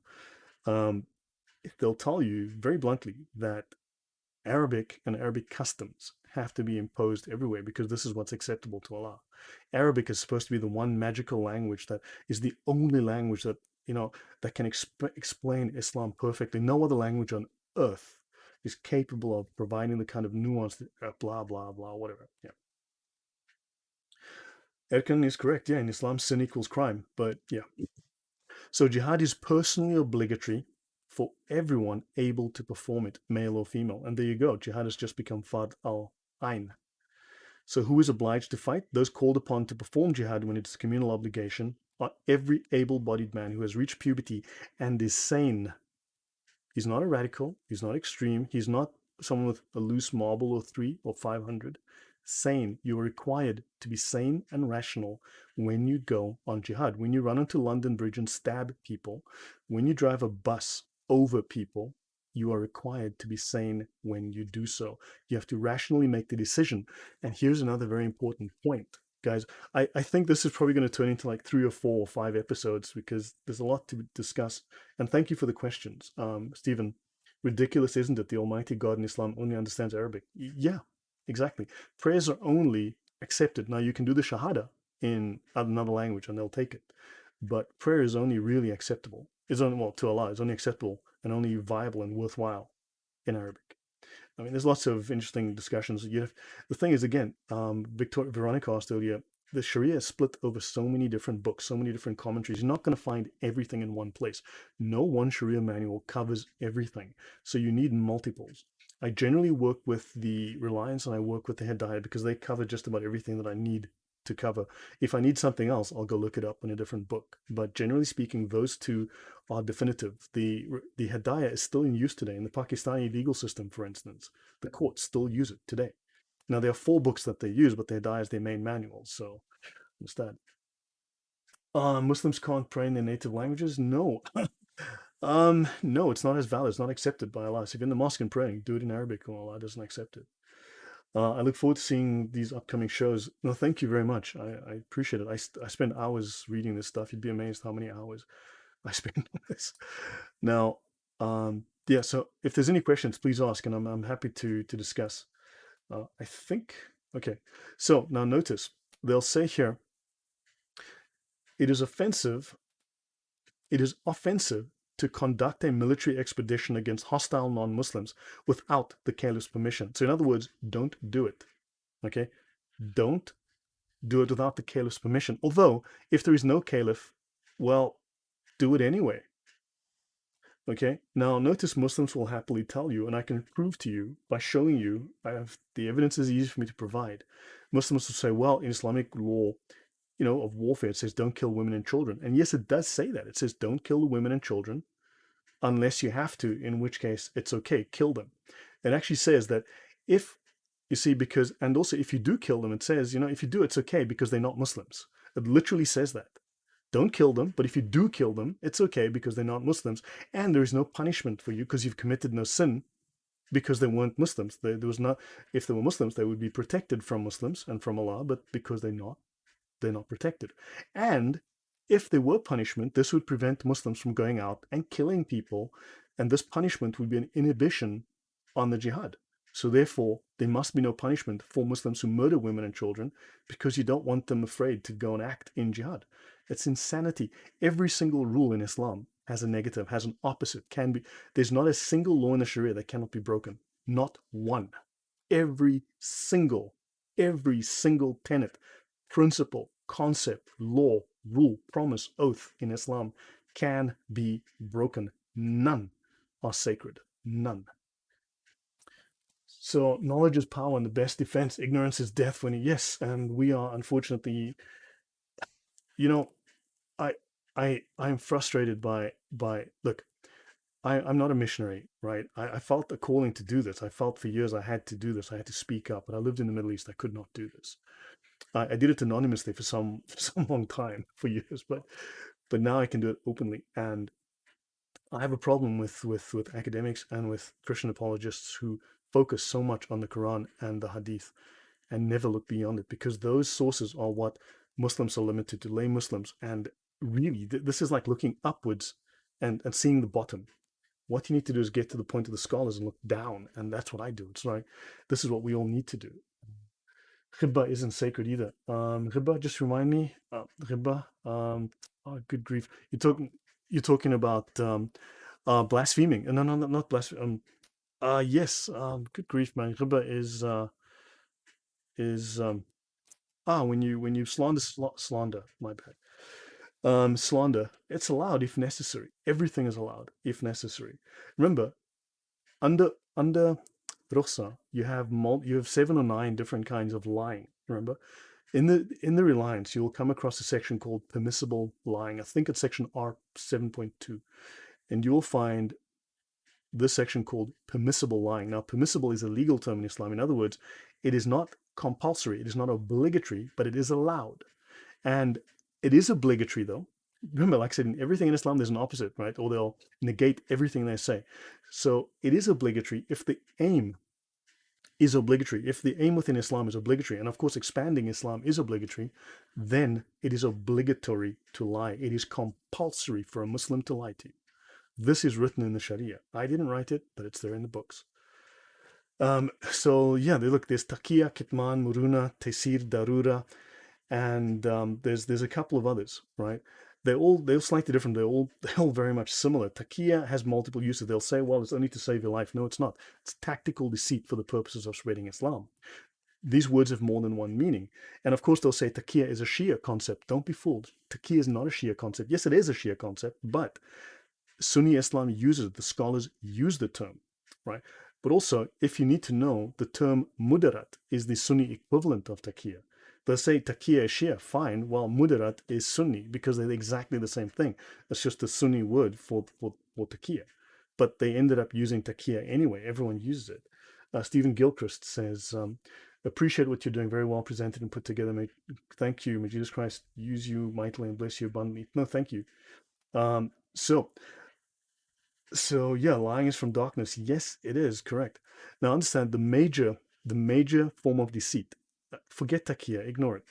[SPEAKER 1] they'll tell you very bluntly that Arabic and Arabic customs have to be imposed everywhere, because this is what's acceptable to Allah. Arabic is supposed to be the one magical language that is the only language that, that can explain Islam perfectly. No other language on earth is capable of providing the kind of nuance that blah, blah, blah, whatever. Yeah. Erkan is correct. Yeah, in Islam, sin equals crime. But yeah. So jihad is personally obligatory for everyone able to perform it, male or female. And there you go. Jihad has just become fard al-ain. So who is obliged to fight? Those called upon to perform jihad when it's a communal obligation are every able-bodied man who has reached puberty and is sane. He's not a radical. He's not extreme. He's not someone with a loose marble or 3 or 500. Sane. You are required to be sane and rational when you go on jihad. When you run onto London Bridge and stab people, when you drive a bus over people, you are required to be sane when you do so. You have to rationally make the decision. And here's another very important point. guys. I think this is probably going to turn into like 3 or 4 or 5 episodes because there's a lot to discuss. And thank you for the questions, Stephen. Ridiculous, isn't it? The Almighty God in Islam only understands Arabic. Yeah, exactly. Prayers are only accepted. Now you can do the Shahada in another language and they'll take it, but prayer is only really acceptable. It's only, well, to Allah, it's only acceptable and only viable and worthwhile in Arabic. I mean, there's lots of interesting discussions. The thing is, again, Veronica asked earlier, the Sharia is split over so many different books, so many different commentaries. You're not going to find everything in one place. No one Sharia manual covers everything. So you need multiples. I generally work with the Reliance and I work with the Hidayah because they cover just about everything that I need to cover. If I need something else, I'll go look it up in a different book. But generally speaking, those two are definitive. The Hidayah is still in use today in the Pakistani legal system, for instance. The courts still use it today. Now there are 4 books that they use, but the Hidayah is their main manual. So understand. Muslims can't pray in their native languages? No. No, it's not as valid. It's not accepted by Allah. So if you're in the mosque and praying, do it in Arabic, or Allah doesn't accept it. I look forward to seeing these upcoming shows. No, thank you very much. I appreciate it. I spend hours reading this stuff. You'd be amazed how many hours I spend on this. Now, yeah, so if there's any questions, please ask, and I'm happy to discuss. I think, okay. So now notice, they'll say here, it is offensive to conduct a military expedition against hostile non-Muslims without the caliph's permission. So in other words, don't do it. Okay? Don't do it without the caliph's permission. Although, if there is no caliph, well, do it anyway. Okay? Now, notice Muslims will happily tell you, and I can prove to you by showing you, the evidence is easy for me to provide. Muslims will say, well, in Islamic law, of warfare, it says don't kill women and children. And yes, it does say that. It says don't kill the women and children unless you have to, in which case it's okay, kill them. It actually says that if, you see, because, and also if you do kill them, it says, if you do, it's okay because they're not Muslims. It literally says that. Don't kill them, but if you do kill them, it's okay because they're not Muslims. And there is no punishment for you because you've committed no sin because they weren't Muslims. There was not, if they were Muslims, they would be protected from Muslims and from Allah, but because they're not protected. And if there were punishment, this would prevent Muslims from going out and killing people, and this punishment would be an inhibition on the jihad. So therefore, there must be no punishment for Muslims who murder women and children because you don't want them afraid to go and act in jihad. It's insanity. Every single rule in Islam has a negative, has an opposite, can be. There's not a single law in the Sharia that cannot be broken. Not one. Every single tenet, principle, concept, law, rule, promise, oath in Islam can be broken. None are sacred. None. So knowledge is power and the best defense. Ignorance is death. Yes, and we are unfortunately, I'm frustrated by look, I'm not a missionary, right? I felt a calling to do this. I felt for years I had to do this. I had to speak up, but I lived in the Middle East. I could not do this. I did it anonymously for some long time, for years, but now I can do it openly. And I have a problem with academics and with Christian apologists who focus so much on the Quran and the Hadith and never look beyond it, because those sources are what Muslims are limited to, lay Muslims. And really, this is like looking upwards and seeing the bottom. What you need to do is get to the point of the scholars and look down, and that's what I do. It's like, this is what we all need to do. Riba isn't sacred either. Riba, just remind me. Riba. Oh, good grief! You're talking about blaspheming. No, not blaspheming. Yes. Good grief, man. Riba is when you slander. My bad. Slander. It's allowed if necessary. Everything is allowed if necessary. Remember, under rukhsa, you have 7 or 9 different kinds of lying. Remember, in the Reliance, you'll come across a section called permissible lying. I think it's section R 7.2, and you'll find this section called permissible lying. Now, permissible is a legal term in Islam. In other words, it is not compulsory, it is not obligatory, but it is allowed. And it is obligatory, though. Remember, like I said, in everything in Islam, there's an opposite, right? Or they'll negate everything they say. So it is obligatory if the aim is obligatory, if the aim within Islam is obligatory, and of course expanding Islam is obligatory, then it is obligatory to lie. It is compulsory for a Muslim to lie to you. This is written in the Sharia. I didn't write it, but it's there in the books. So yeah, look, there's Taqiyya, Kitman, Muruna, Tesir, Darura, and there's a couple of others, right? They're slightly different. They're all very much similar. Taqiyya has multiple uses. They'll say, well, it's only to save your life. No, it's not. It's tactical deceit for the purposes of spreading Islam. These words have more than one meaning. And of course, they'll say Taqiyya is a Shia concept. Don't be fooled. Taqiyya is not a Shia concept. Yes, it is a Shia concept, but Sunni Islam uses it. The scholars use the term, right? But also, if you need to know, the term mudarat is the Sunni equivalent of Taqiyya. They'll say Taqiyya is Shia, fine, while mudarat is Sunni, because they're exactly the same thing. It's just a Sunni word for Taqiyya. But they ended up using Taqiyya anyway. Everyone uses it. Stephen Gilchrist says, appreciate what you're doing, very well presented and put together. Thank you. May Jesus Christ use you mightily and bless you abundantly. No, thank you. So yeah, lying is from darkness. Yes, it is correct. Now understand the major form of deceit. Forget taqiyya, ignore it.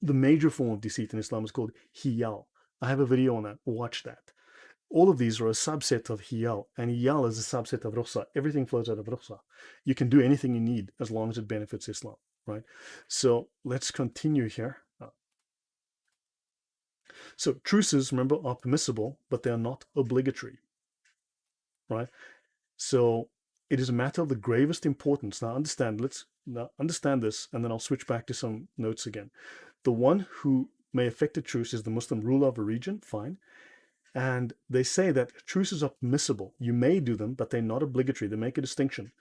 [SPEAKER 1] The major form of deceit in Islam is called hiyal. I have a video on that. Watch that. All of these are a subset of hiyal, and hiyal is a subset of rukhsa. Everything flows out of rukhsa. You can do anything you need as long as it benefits Islam, right? So let's continue here. So truces, remember, are permissible, but they are not obligatory, right? So it is a matter of the gravest importance. Let's understand this, and then I'll switch back to some notes again. The one who may effect a truce is the Muslim ruler of a region, fine. And they say that truces are permissible. You may do them, but they're not obligatory. They make a distinction.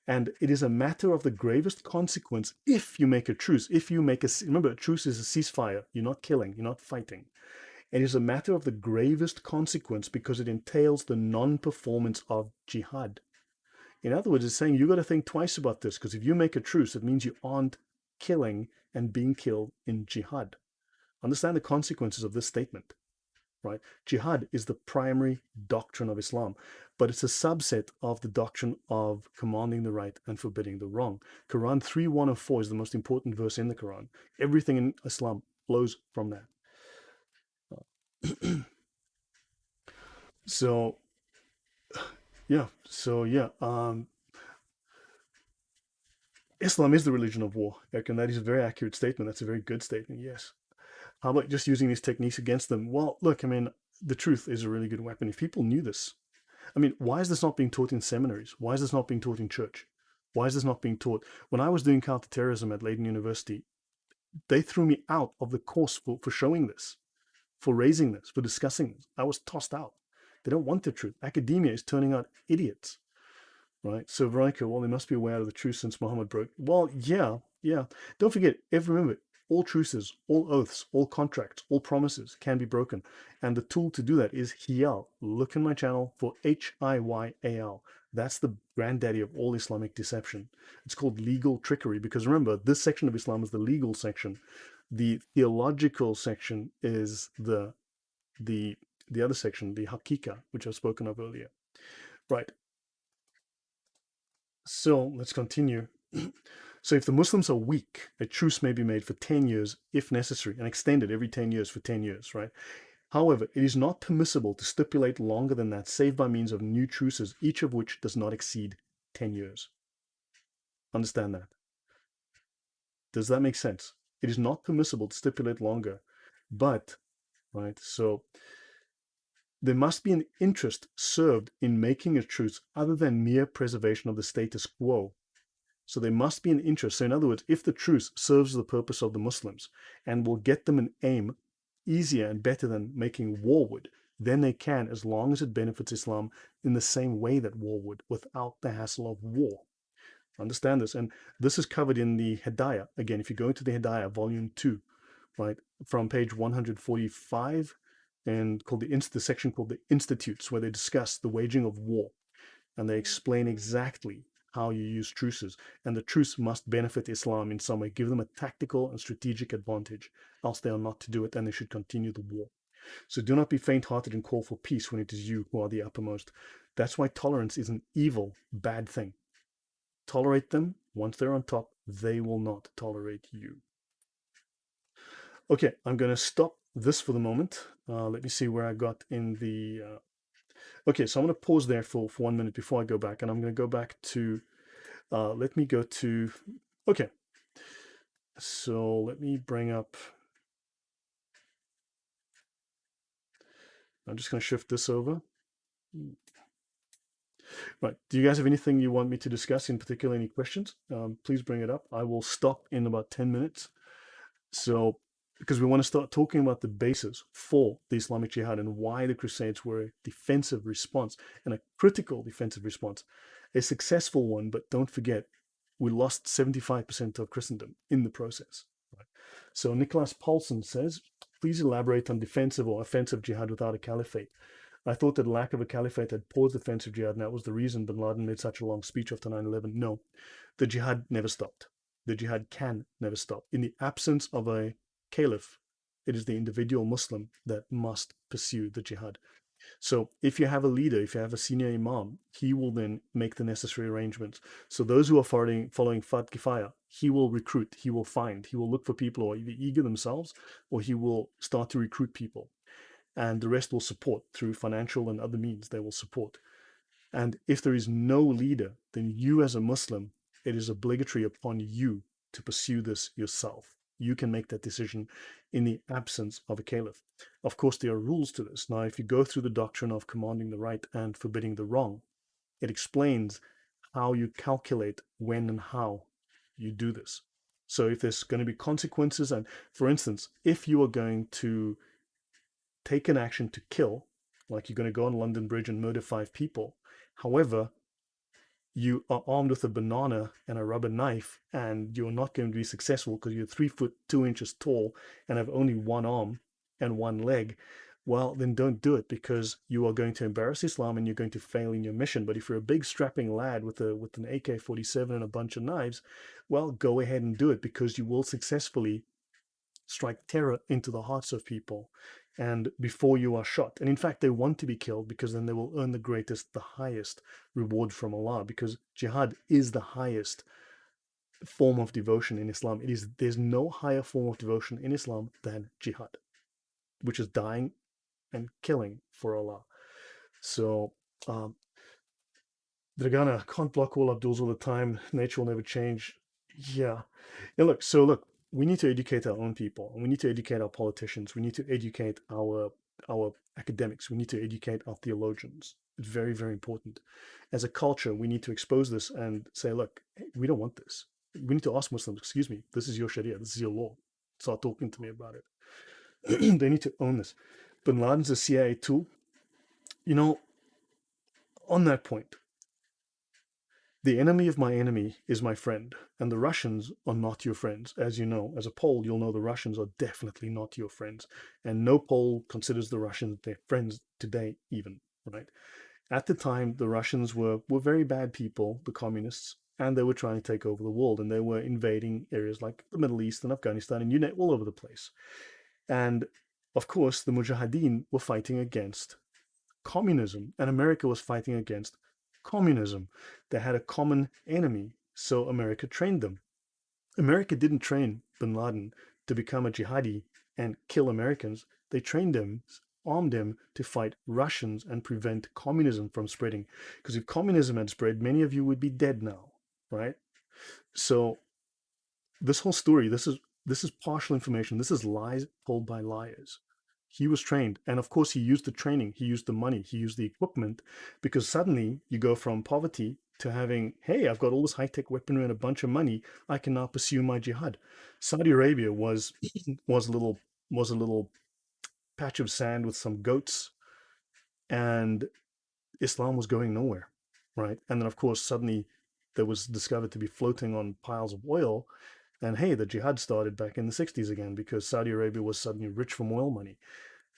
[SPEAKER 1] And it is a matter of the gravest consequence if you make a truce. Remember, a truce is a ceasefire. You're not killing, you're not fighting. It is a matter of the gravest consequence because it entails the non-performance of jihad. In other words, it's saying you got to think twice about this, because if you make a truce, it means you aren't killing and being killed in jihad. Understand the consequences of this statement, right? Jihad is the primary doctrine of Islam, but it's a subset of the doctrine of commanding the right and forbidding the wrong. Quran 3:104 is the most important verse in the Quran. Everything in Islam flows from that. So yeah, Islam is the religion of war, and that is a very accurate statement. That's a very good statement, yes. How about just using these techniques against them? Well, look, I mean, the truth is a really good weapon. If people knew this, I mean, why is this not being taught in seminaries? Why is this not being taught in church? Why is this not being taught? When I was doing counterterrorism at Leiden University, they threw me out of the course for showing this, for raising this, for discussing this. I was tossed out. They don't want the truth. Academia is turning out idiots, right? So Veronica, well, they must be aware of the truth since Muhammad broke. Well, yeah. Don't forget, remember, all truces, all oaths, all contracts, all promises can be broken. And the tool to do that is hiyal. Look in my channel for HIYAL. That's the granddaddy of all Islamic deception. It's called legal trickery, because remember, this section of Islam is the legal section. The theological section is the other section, the hakika, which I've spoken of earlier. Right. So let's continue. So if the Muslims are weak, a truce may be made for 10 years if necessary, and extended every 10 years for 10 years, right? However, it is not permissible to stipulate longer than that, save by means of new truces, each of which does not exceed 10 years. Understand that? Does that make sense? It is not permissible to stipulate longer, but, right, so there must be an interest served in making a truce other than mere preservation of the status quo. So there must be an interest. So in other words, if the truce serves the purpose of the Muslims and will get them an aim easier and better than making war would, then they can, as long as it benefits Islam in the same way that war would, without the hassle of war. Understand this. And this is covered in the Hidayah. Again, if you go into the Hidayah, volume 2, right, from page 145, and called the section called the Institutes, where they discuss the waging of war. And they explain exactly how you use truces, and the truce must benefit Islam in some way, give them a tactical and strategic advantage, else they are not to do it, and they should continue the war. So do not be faint-hearted and call for peace when it is you who are the uppermost. That's why tolerance is an evil, bad thing. Tolerate them, Once they're on top, they will not tolerate you. Okay, I'm going to stop this for the moment. Let me see where I got in the. Okay, so I'm going to pause there for 1 minute before I go back, and I'm going to go back to. Let me go to. Okay, so let me bring up. I'm just going to shift this over. Right. Do you guys have anything you want me to discuss in particular? Any questions? Please bring it up. I will stop in about 10 minutes. So, because we want to start talking about the basis for the Islamic Jihad and why the Crusades were a defensive response and a critical defensive response, a successful one, but don't forget, we lost 75% of Christendom in the process. Right? So, Nicholas Paulson says, please elaborate on defensive or offensive jihad without a caliphate. I thought that lack of a caliphate had paused offensive jihad, and that was the reason bin Laden made such a long speech after 9/11. No, the jihad never stopped. The jihad can never stop. In the absence of a caliph, it is the individual Muslim that must pursue the jihad. So if you have a leader, if you have a senior imam, he will then make the necessary arrangements. So those who are following Fard Kifaya, he will recruit, he will find, he will look for people who are either eager themselves or he will start to recruit people. And the rest will support through financial and other means, they will support. And if there is no leader, then you as a Muslim, it is obligatory upon you to pursue this yourself. You can make that decision in the absence of a caliph. Of course, there are rules to this. Now, if you go through the doctrine of commanding the right and forbidding the wrong, it explains how you calculate when and how you do this. So if there's going to be consequences, and for instance, if you are going to take an action to kill, like you're going to go on London Bridge and murder 5 people, however, you are armed with a banana and a rubber knife, and you're not going to be successful because you're 3 foot 2 inches tall and have only one arm and one leg, well, then don't do it, because you are going to embarrass Islam and you're going to fail in your mission. But if you're a big strapping lad with an AK-47 and a bunch of knives, well, go ahead and do it, because you will successfully strike terror into the hearts of people and before you are shot. And in fact, they want to be killed, because then they will earn the greatest, the highest reward from Allah, because jihad is the highest form of devotion in Islam. There's no higher form of devotion in Islam than jihad, which is dying and killing for Allah. So Dragana, can't block all Abduls all the time. Nature will never change. Yeah. And look, we need to educate our own people, and we need to educate our politicians. We need to educate our academics. We need to educate our theologians. It's very, very important. As a culture, we need to expose this and say, look, we don't want this. We need to ask Muslims, excuse me, this is your Sharia, this is your law. Start talking to me about it. They need to own this. Bin Laden's a CIA tool. You know, on that point, the enemy of my enemy is my friend, and the Russians are not your friends. As you know, as a Pole, you'll know the Russians are definitely not your friends, and no Pole considers the Russians their friends today, even, right? At the time, the Russians were very bad people, the communists, and they were trying to take over the world, and they were invading areas like the Middle East and Afghanistan and all over the place. And of course, the Mujahideen were fighting against communism, and America was fighting against communism. They had a common enemy, so America trained them. America didn't train bin Laden to become a jihadi and kill Americans. They trained him, armed him to fight Russians and prevent communism from spreading. Because if communism had spread, many of you would be dead now, right? So this whole story, this is partial information. This is lies told by liars. He was trained, and of course he used the training, he used the money, he used the equipment, because suddenly you go from poverty to having, hey, I've got all this high-tech weaponry and a bunch of money, I can now pursue my jihad. Saudi Arabia was was a little patch of sand with some goats, and Islam was going nowhere, right? And then of course suddenly there was discovered to be floating on piles of oil, and hey, the jihad started back in the 60s again, because Saudi Arabia was suddenly rich from oil money.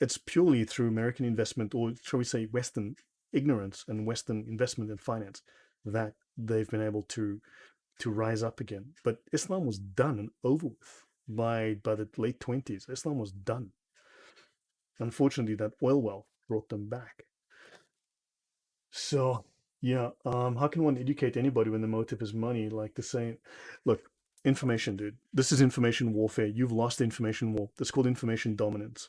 [SPEAKER 1] It's purely through American investment, or shall we say Western ignorance and Western investment in finance, that they've been able to rise up again. But Islam was done and over with by the late 20s. Islam was done. Unfortunately, that oil wealth brought them back. So Yeah, how can one educate anybody when the motive is money? Like the saying, look, information, dude. This is information warfare. You've lost the information war. That's called information dominance,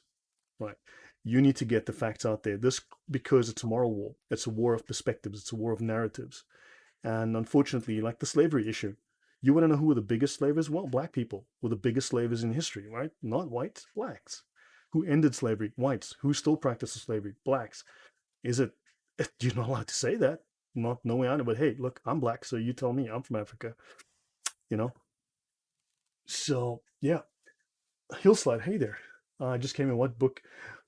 [SPEAKER 1] right? You need to get the facts out there. This because it's a moral war. It's a war of perspectives. It's a war of narratives. And unfortunately, like the slavery issue, you want to know who were the biggest slavers? Well, black people were the biggest slavers in history, right? Not whites, blacks. Who ended slavery? Whites. Who still practices slavery? Blacks. Is it, you're not allowed to say that. Not no way I know, but hey, look, I'm black, so you tell me. I'm from Africa, you know? So yeah, Hillslide, hey there. I just came in. What book?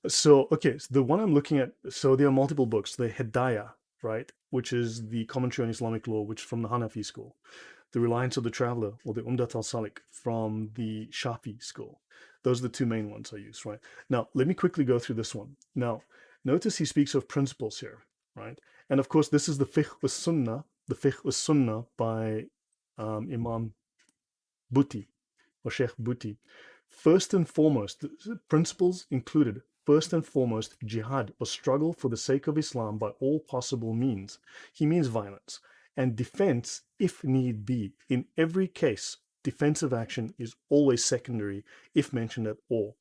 [SPEAKER 1] So, okay, so the one I'm looking at, so there are multiple books. The Hidayah, right, which is the commentary on Islamic law, which from the Hanafi school. The Reliance of the Traveler, or the Umdat al-Salik from the Shafi school. Those are the two main ones I use, right? Now, let me quickly go through this one. Now, notice he speaks of principles here, right? And of course, this is the Fiqh was-Sunnah, the Fiqh was-Sunnah by Imam Buti, or Sheikh Buti. First and foremost, the principles included first and foremost jihad, or struggle for the sake of Islam by all possible means. He means violence. And defense, if need be. In every case, defensive action is always secondary, if mentioned at all.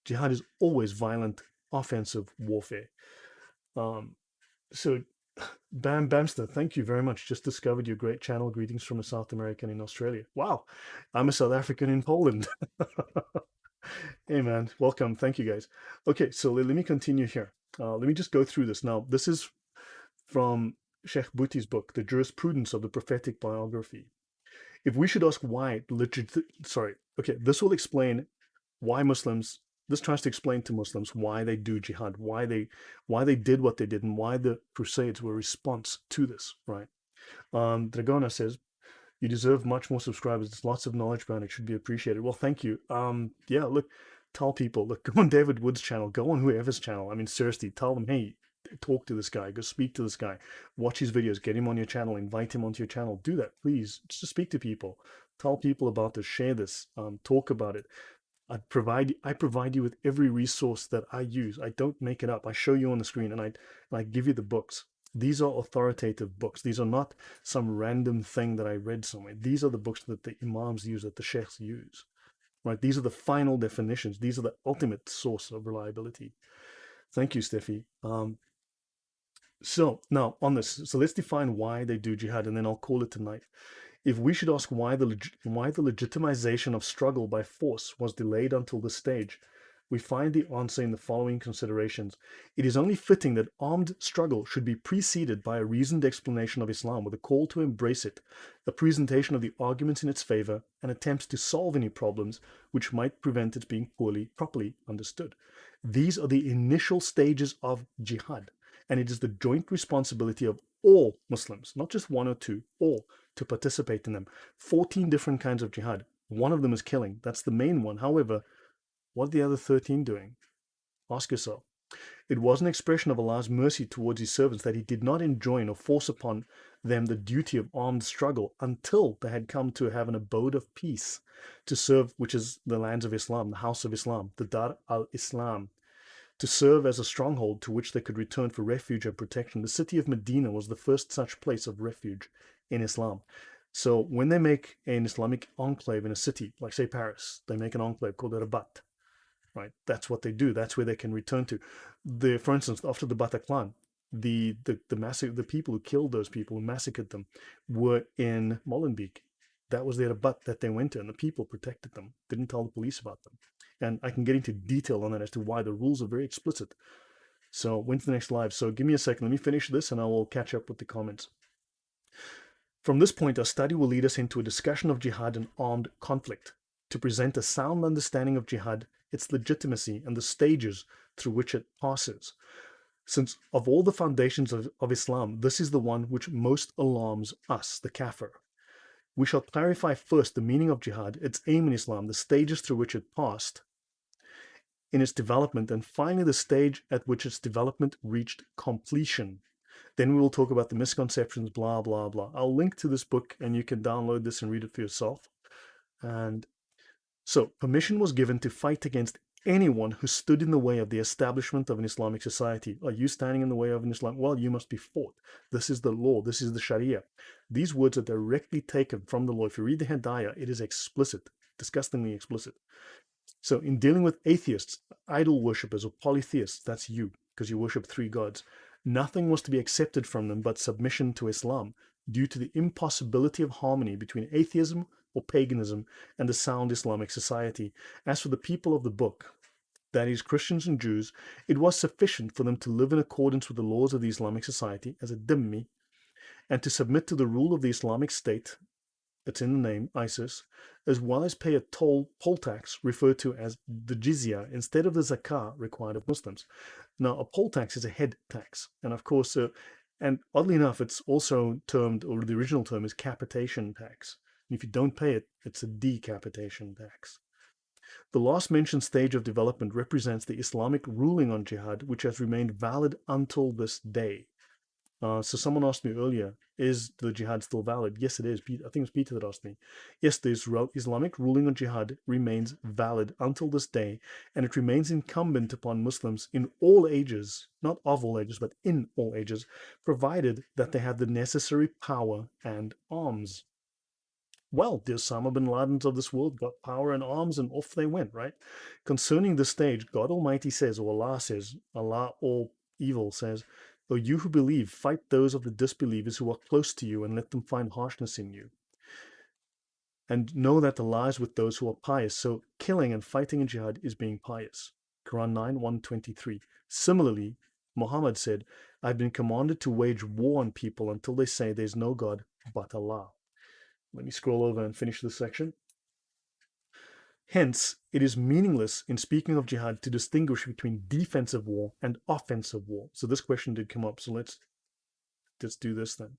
[SPEAKER 1] Jihad is always violent, offensive warfare. Um, so Bam Bamster, thank you very much. Just discovered your great channel. Greetings from a South American in Australia. Wow, I'm a South African in Poland. Hey man, welcome. Thank you guys. Okay, so let me continue here. Let me just go through this. Now, this is from Sheikh Buti's book, The Jurisprudence of the Prophetic Biography. If we should ask why, this will explain why Muslims, this tries to explain to Muslims why they do jihad, why they did what they did, and why the Crusades were a response to this, right? Dragona says, you deserve much more subscribers. There's lots of knowledge behind it. Should be appreciated. Well, thank you. Yeah, look, tell people, look, go on David Wood's channel, go on whoever's channel. I mean, seriously, tell them, hey, talk to this guy, go speak to this guy, watch his videos, get him on your channel, invite him onto your channel. Do that, please. Just speak to people, tell people about this, share this, talk about it. I provide you with every resource that I use. I don't make it up. I show you on the screen, and I give you the books. These are authoritative books. These are not some random thing that I read somewhere. These are the books that the imams use, that the sheikhs use, right? These are the final definitions. These are the ultimate source of reliability. Thank you, Steffi. So now on this, so let's define why they do jihad, and then I'll call it tonight. If we should ask why the legitimization of struggle by force was delayed until this stage, we find the answer in the following considerations. It is only fitting that armed struggle should be preceded by a reasoned explanation of Islam with a call to embrace it, a presentation of the arguments in its favor, and attempts to solve any problems which might prevent its being properly understood. These are the initial stages of jihad, and it is the joint responsibility of all Muslims, not just one or two, all, to participate in them. 14 different kinds of jihad. One of them is killing. That's the main one. However, what are the other 13 doing? Ask yourself. It was an expression of Allah's mercy towards his servants that he did not enjoin or force upon them the duty of armed struggle until they had come to have an abode of peace to serve, which is the lands of Islam, the house of Islam, the Dar al-Islam, to serve as a stronghold to which they could return for refuge and protection. The city of Medina was the first such place of refuge in Islam. So when they make an Islamic enclave in a city, like say Paris, they make an enclave called a Rabat, right? That's what they do. That's where they can return to. For instance, after the Bataclan, the people who killed those people, who massacred them, were in Molenbeek. That was their Rabat that they went to, and the people protected them, didn't tell the police about them. And I can get into detail on that as to why the rules are very explicit. So when's the next live? So give me a second. Let me finish this and I will catch up with the comments. From this point, our study will lead us into a discussion of jihad and armed conflict to present a sound understanding of jihad, its legitimacy, and the stages through which it passes. Since of all the foundations of Islam, this is the one which most alarms us, the kafir. We shall clarify first the meaning of jihad, its aim in Islam, the stages through which it passed in its development, and finally the stage at which its development reached completion. Then we will talk about the misconceptions, blah, blah, blah. I'll link to this book and you can download this and read it for yourself. And so permission was given to fight against anyone who stood in the way of the establishment of an Islamic society. Are you standing in the way of an Islam? Well, you must be fought. This is the law. This is the Sharia. These words are directly taken from the law. If you read the Hidayah, it is explicit, disgustingly explicit. So in dealing with atheists, idol worshippers, or polytheists, that's you, because you worship three gods, nothing was to be accepted from them but submission to Islam, due to the impossibility of harmony between atheism or paganism and a sound Islamic society. As for the people of the book, that is, Christians and Jews, it was sufficient for them to live in accordance with the laws of the Islamic society as a dhimmi, and to submit to the rule of the Islamic State, that's in the name, ISIS, as well as pay a poll tax referred to as the jizya instead of the zakah required of Muslims. Now, a poll tax is a head tax, and of course, and oddly enough, it's also termed, or the original term is capitation tax. And if you don't pay it, it's a decapitation tax. The last mentioned stage of development represents the Islamic ruling on jihad, which has remained valid until this day. So someone asked me earlier, is the jihad still valid? Yes, it is. I think it was Peter that asked me. Yes, the Islamic ruling on jihad remains valid until this day, and it remains incumbent upon Muslims in all ages, not of all ages, but in all ages, provided that they have the necessary power and arms. Well, the Osama bin Ladens of this world got power and arms, and off they went, right? Concerning this stage, God Almighty says, or Allah says, Allah all evil says, O you who believe, fight those of the disbelievers who are close to you and let them find harshness in you. And know that Allah is with those who are pious. So killing and fighting in jihad is being pious. Quran 9, 123. Similarly, Muhammad said, I've been commanded to wage war on people until they say there's no God but Allah. Let me scroll over and finish this section. Hence, it is meaningless in speaking of jihad to distinguish between defensive war and offensive war. So this question did come up, so let's do this then.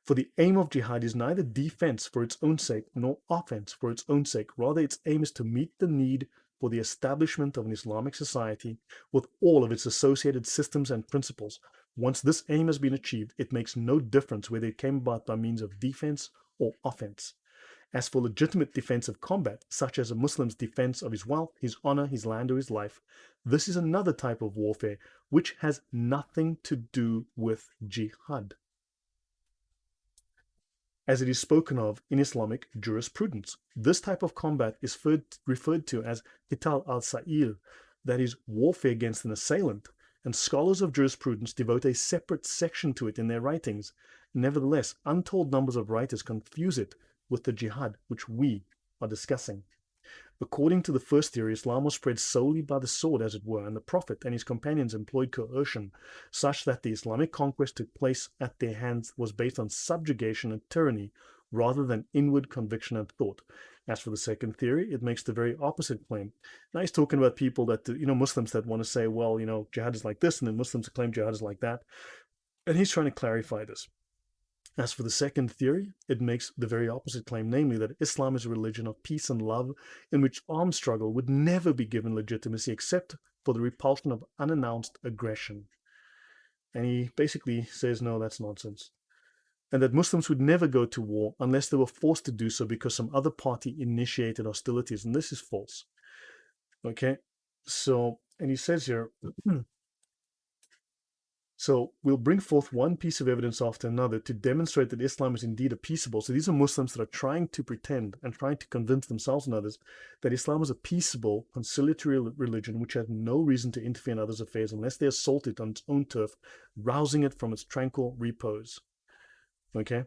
[SPEAKER 1] For the aim of jihad is neither defense for its own sake nor offense for its own sake. Rather, its aim is to meet the need for the establishment of an Islamic society with all of its associated systems and principles. Once this aim has been achieved, it makes no difference whether it came about by means of defense or offense. As for legitimate defensive combat, such as a Muslim's defense of his wealth, his honor, his land, or his life, this is another type of warfare which has nothing to do with jihad, as it is spoken of in Islamic jurisprudence. This type of combat is referred to as qital al-sa'il, that is, warfare against an assailant, and scholars of jurisprudence devote a separate section to it in their writings. Nevertheless, untold numbers of writers confuse it with the jihad which we are discussing. According to the first theory, Islam was spread solely by the sword, as it were, and the Prophet and his companions employed coercion, such that the Islamic conquest took place at their hands was based on subjugation and tyranny, rather than inward conviction and thought. As for the second theory, it makes the very opposite claim. Now he's talking about people that, Muslims that want to say, well, jihad is like this, and then Muslims claim jihad is like that. And he's trying to clarify this. As for the second theory, it makes the very opposite claim, namely that Islam is a religion of peace and love, in which armed struggle would never be given legitimacy except for the repulsion of unannounced aggression. And he basically says, no, that's nonsense. And that Muslims would never go to war unless they were forced to do so because some other party initiated hostilities, and this is false. Okay, so, and he says here, so we'll bring forth one piece of evidence after another to demonstrate that Islam is indeed a peaceable. So these are Muslims that are trying to pretend and trying to convince themselves and others that Islam is a peaceable, conciliatory religion which has no reason to interfere in others' affairs unless they assault it on its own turf, rousing it from its tranquil repose. Okay?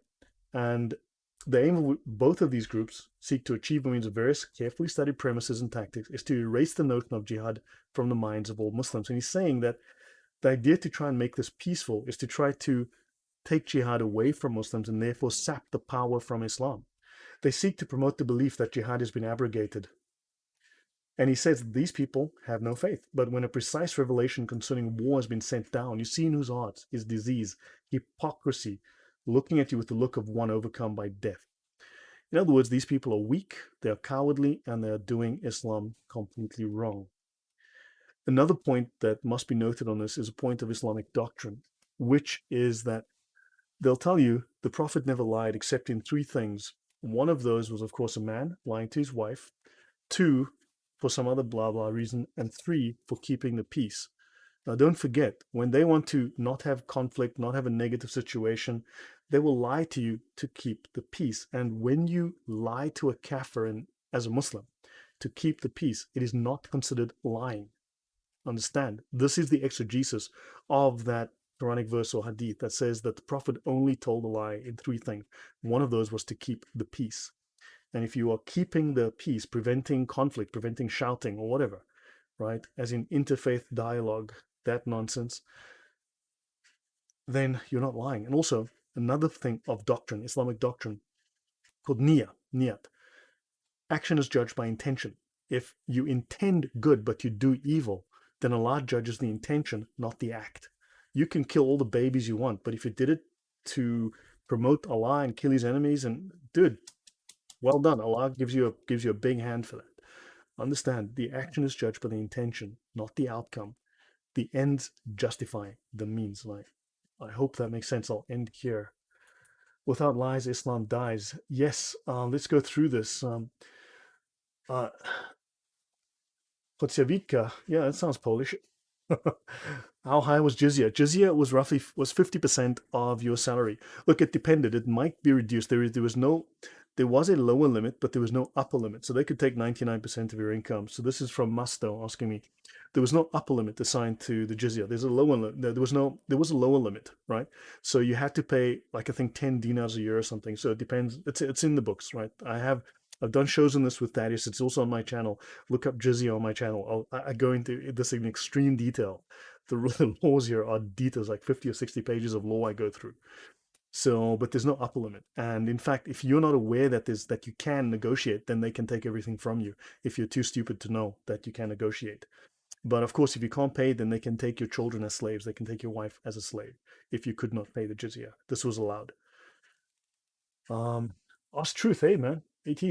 [SPEAKER 1] And the aim of both of these groups seek to achieve by means of various carefully studied premises and tactics is to erase the notion of jihad from the minds of all Muslims. And he's saying that the idea to try and make this peaceful is to try to take jihad away from Muslims and therefore sap the power from Islam. They seek to promote the belief that jihad has been abrogated. And he says that these people have no faith. But when a precise revelation concerning war has been sent down, you see in whose hearts is disease, hypocrisy, looking at you with the look of one overcome by death. In other words, these people are weak, they are cowardly, and they are doing Islam completely wrong. Another point that must be noted on this is a point of Islamic doctrine, which is that they'll tell you the Prophet never lied except in three things. One of those was, of course, a man lying to his wife. Two, for some other blah blah reason, and 3 for keeping the peace. Now, don't forget, when they want to not have conflict, not have a negative situation, they will lie to you to keep the peace. And when you lie to a kafir as a Muslim to keep the peace, it is not considered lying. Understand, this is the exegesis of that Quranic verse or hadith that says that the Prophet only told a lie in 3 things. One of those was to keep the peace. And if you are keeping the peace, preventing conflict, preventing shouting or whatever, right, as in interfaith dialogue, that nonsense, then you're not lying. And also, another thing of doctrine, Islamic doctrine, called niyat. Action is judged by intention. If you intend good but you do evil, then Allah judges the intention, not the act. You can kill all the babies you want, but if you did it to promote Allah and kill his enemies, and dude, well done. Allah gives you a big hand for that. Understand, the action is judged by the intention, not the outcome. The ends justify the means. Like, I hope that makes sense. I'll end here. Without lies, Islam dies. Yes, let's go through this. Uh, Potsjawitka, yeah, that sounds Polish. How high was jizya? Jizya was roughly 50% of your salary. Look, it depended. It might be reduced. There was a lower limit, but there was no upper limit. So they could take 99% of your income. So this is from Musto asking me. There was no upper limit assigned to the jizya. There's a lower limit. There was a lower limit, right? So you had to pay like I think 10 dinars a year or something. So it depends. It's in the books, right? I've done shows on this with Thaddeus. It's also on my channel. Look up jizya on my channel. I go into this in extreme detail. The laws here are details, like 50 or 60 pages of law I go through. So, but there's no upper limit. And in fact, if you're not aware that you can negotiate, then they can take everything from you if you're too stupid to know that you can negotiate. But of course, if you can't pay, then they can take your children as slaves. They can take your wife as a slave if you could not pay the jizya. This was allowed. Ask truth, hey man, AT.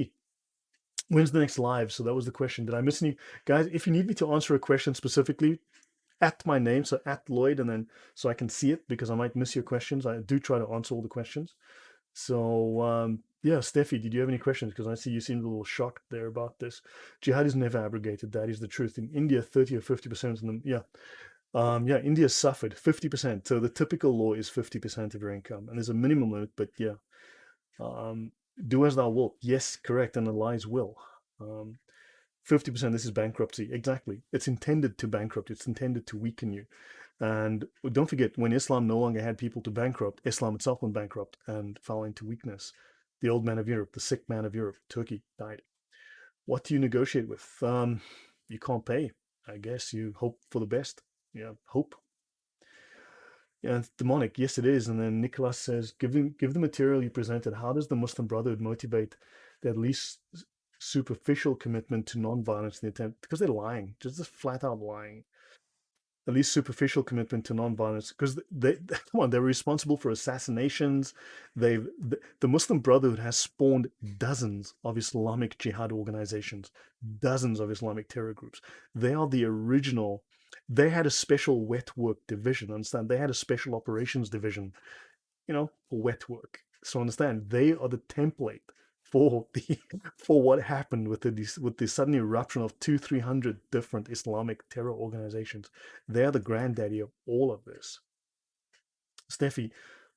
[SPEAKER 1] When's the next live? So that was the question. Did I miss any? Guys, if you need me to answer a question specifically, at my name, so at Lloyd, and then so I can see it because I might miss your questions. I do try to answer all the questions. So yeah, Steffi, did you have any questions? Because I see you seemed a little shocked there about this. Jihad is never abrogated. That is the truth. In India, 30 or 50% of them, yeah. Yeah, India suffered 50%. So the typical law is 50% of your income, and there's a minimum limit, but yeah. Um, do as thou wilt. Yes, correct, and the lies will. 50%, this is bankruptcy. Exactly. It's intended to bankrupt. It's intended to weaken you. And don't forget, when Islam no longer had people to bankrupt, Islam itself went bankrupt and fell into weakness. The old man of Europe, the sick man of Europe, Turkey, died. What do you negotiate with? You can't pay. I guess you hope for the best. Yeah, hope. Yeah, it's demonic. Yes, it is. And then Nicholas says, give the material you presented. How does the Muslim Brotherhood motivate the at least superficial commitment to non-violence in the attempt? Because they're lying, just flat out lying. At least superficial commitment to non-violence, because they come on, they're responsible for assassinations. The Muslim Brotherhood has spawned dozens of Islamic jihad organizations, dozens of Islamic terror groups. They are the original. They had a special wet work division. Understand? They had a special operations division, for wet work. So understand, they are the template for for what happened with the sudden eruption of 200-300 different Islamic terror organizations. They are the granddaddy of all of this. Steffi,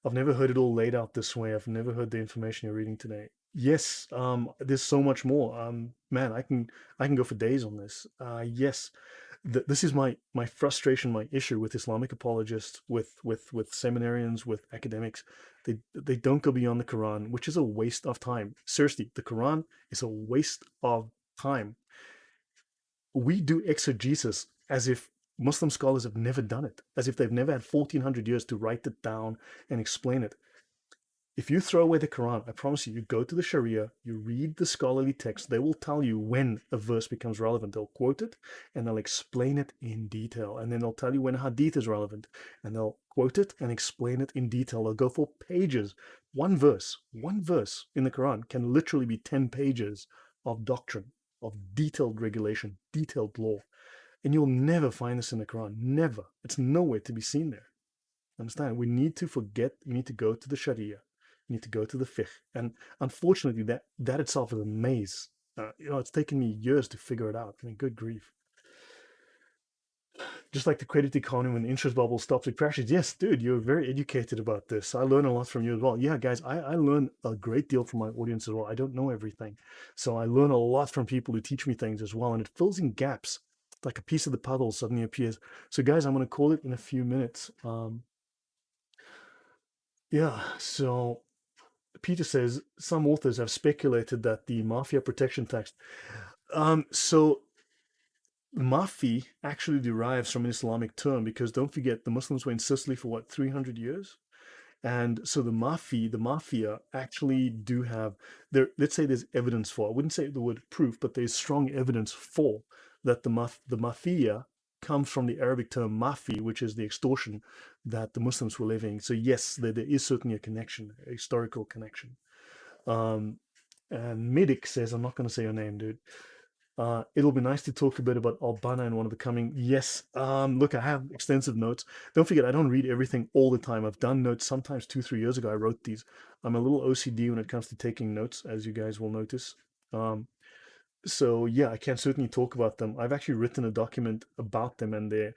[SPEAKER 1] I've never heard it all laid out this way. I've never heard the information you're reading today. Yes, there's so much more. Man, I can go for days on this. Yes, this is my frustration, my issue with Islamic apologists, with seminarians, with academics. They don't go beyond the Quran, which is a waste of time. Seriously, the Quran is a waste of time. We do exegesis as if Muslim scholars have never done it, as if they've never had 1400 years to write it down and explain it. If you throw away the Quran, I promise you, you go to the Sharia, you read the scholarly text, they will tell you when a verse becomes relevant. They'll quote it and they'll explain it in detail. And then they'll tell you when a hadith is relevant and they'll quote it and explain it in detail. They'll go for pages. One verse in the Quran can literally be 10 pages of doctrine, of detailed regulation, detailed law. And you'll never find this in the Quran. Never. It's nowhere to be seen there. Understand? We need to go to the Sharia. You need to go to the fiqh. And unfortunately, that itself is a maze. It's taken me years to figure it out. I mean, good grief. Just like the credit economy, when the interest bubble stops, it crashes. Yes, dude, you're very educated about this. I learn a lot from you as well. Yeah, guys, I learn a great deal from my audience as well. I don't know everything. So I learn a lot from people who teach me things as well. And it fills in gaps. Like a piece of the puzzle suddenly appears. So, guys, I'm going to call it in a few minutes. Yeah, so Peter says some authors have speculated that the mafia protection tax. So Mafi actually derives from an Islamic term because don't forget the Muslims were in Sicily for what, 300 years? And so the mafia actually do have there. Let's say there's evidence for. I wouldn't say the word proof, but there's strong evidence for that the mafia comes from the Arabic term mafi, which is the extortion that the Muslims were living. So yes, there is certainly a connection, a historical connection. Um, and Midik says, I'm not going to say your name, dude. It'll be nice to talk a bit about Albana in one of the coming. Yes. Look, I have extensive notes. Don't forget, I don't read everything all the time. I've done notes sometimes 2, 3 years ago. I wrote these. I'm a little OCD when it comes to taking notes, as you guys will notice. Um, so yeah, I can certainly talk about them. I've actually written a document about them and their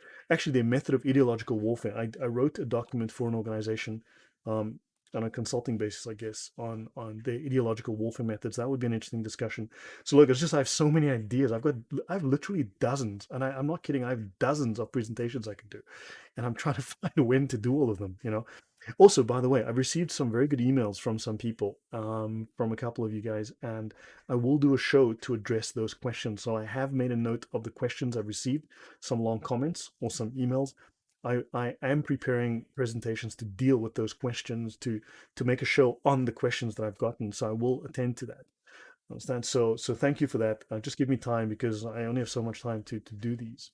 [SPEAKER 1] method of ideological warfare. I wrote a document for an organization um, on a consulting basis, I guess, on their ideological warfare methods. That would be an interesting discussion. So look, it's just I have so many ideas. I've literally dozens, and I'm not kidding. I have dozens of presentations I can do, and I'm trying to find a when to do all of them. Also, by the way, I've received some very good emails from some people, from a couple of you guys, and I will do a show to address those questions. So I have made a note of the questions I've received, some long comments or some emails. I am preparing presentations to deal with those questions to make a show on the questions that I've gotten. So I will attend to that. Understand? So thank you for that. Just give me time because I only have so much time to do these.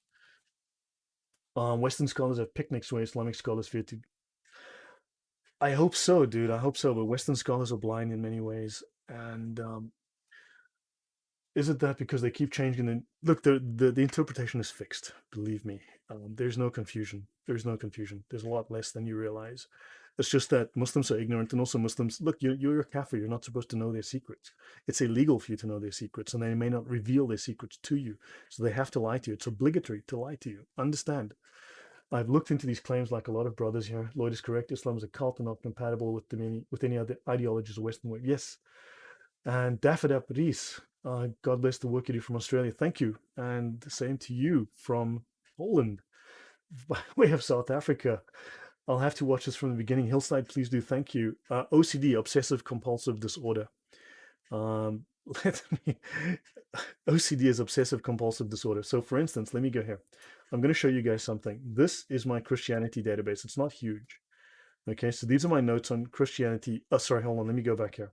[SPEAKER 1] Western scholars have picnics where Islamic scholars fear to. I hope so, dude. I hope so. But Western scholars are blind in many ways. And is it that because they keep changing the look? The interpretation is fixed. Believe me. There's no confusion. There's no confusion. There's a lot less than you realize. It's just that Muslims are ignorant, and also Muslims. Look, you're a kafir. You're not supposed to know their secrets. It's illegal for you to know their secrets, and they may not reveal their secrets to you. So they have to lie to you. It's obligatory to lie to you. Understand? I've looked into these claims like a lot of brothers here. Lloyd is correct. Islam is a cult and not compatible with any other ideologies of Western way. Yes. And Daffodap Rees, God bless the work you do from Australia. Thank you. And the same to you from Poland, by way of South Africa. I'll have to watch this from the beginning. Hillside, please do. Thank you. OCD, obsessive compulsive disorder. Um, let me. OCD is obsessive compulsive disorder. So, for instance, let me go here. I'm going to show you guys something. This is my Christianity database. It's not huge. Okay, so these are my notes on Christianity. Oh, sorry, hold on. Let me go back here.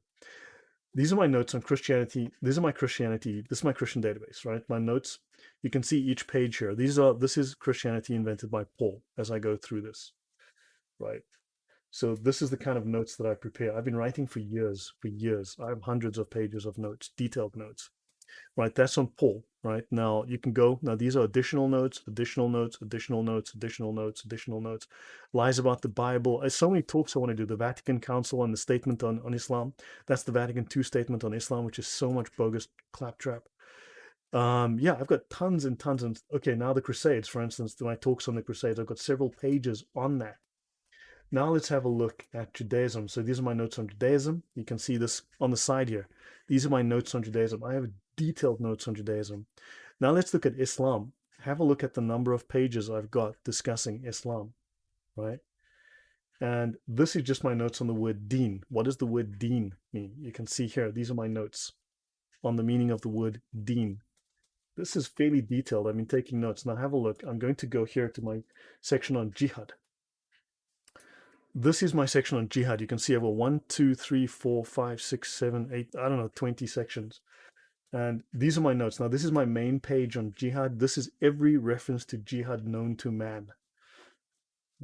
[SPEAKER 1] These are my notes on Christianity. These are my Christianity. This is my Christian database, right? My notes. You can see each page here. This is Christianity invented by Paul as I go through this, right? So this is the kind of notes that I prepare. I've been writing for years, for years. I have hundreds of pages of notes, detailed notes, right? That's on Paul, right? Now you can go, now these are additional notes, additional notes, additional notes, additional notes, additional notes, lies about the Bible. There's so many talks I want to do. The Vatican Council and the statement on Islam. That's the Vatican II statement on Islam, which is so much bogus claptrap. Yeah, I've got tons and tons and okay, now the Crusades, for instance, my talks on the Crusades, I've got several pages on that. Now let's have a look at Judaism. So these are my notes on Judaism. You can see this on the side here. These are my notes on Judaism. I have detailed notes on Judaism. Now let's look at Islam. Have a look at the number of pages I've got discussing Islam, right? And this is just my notes on the word deen. What does the word deen mean? You can see here, these are my notes on the meaning of the word deen. This is fairly detailed. I've been taking notes. Now have a look. I'm going to go here to my section on jihad. This is my section on jihad. You can see I have a 1, 2, 3, 4, 5, 6, 7, 8, I don't know, 20 sections. And these are my notes. Now, this is my main page on jihad. This is every reference to jihad known to man.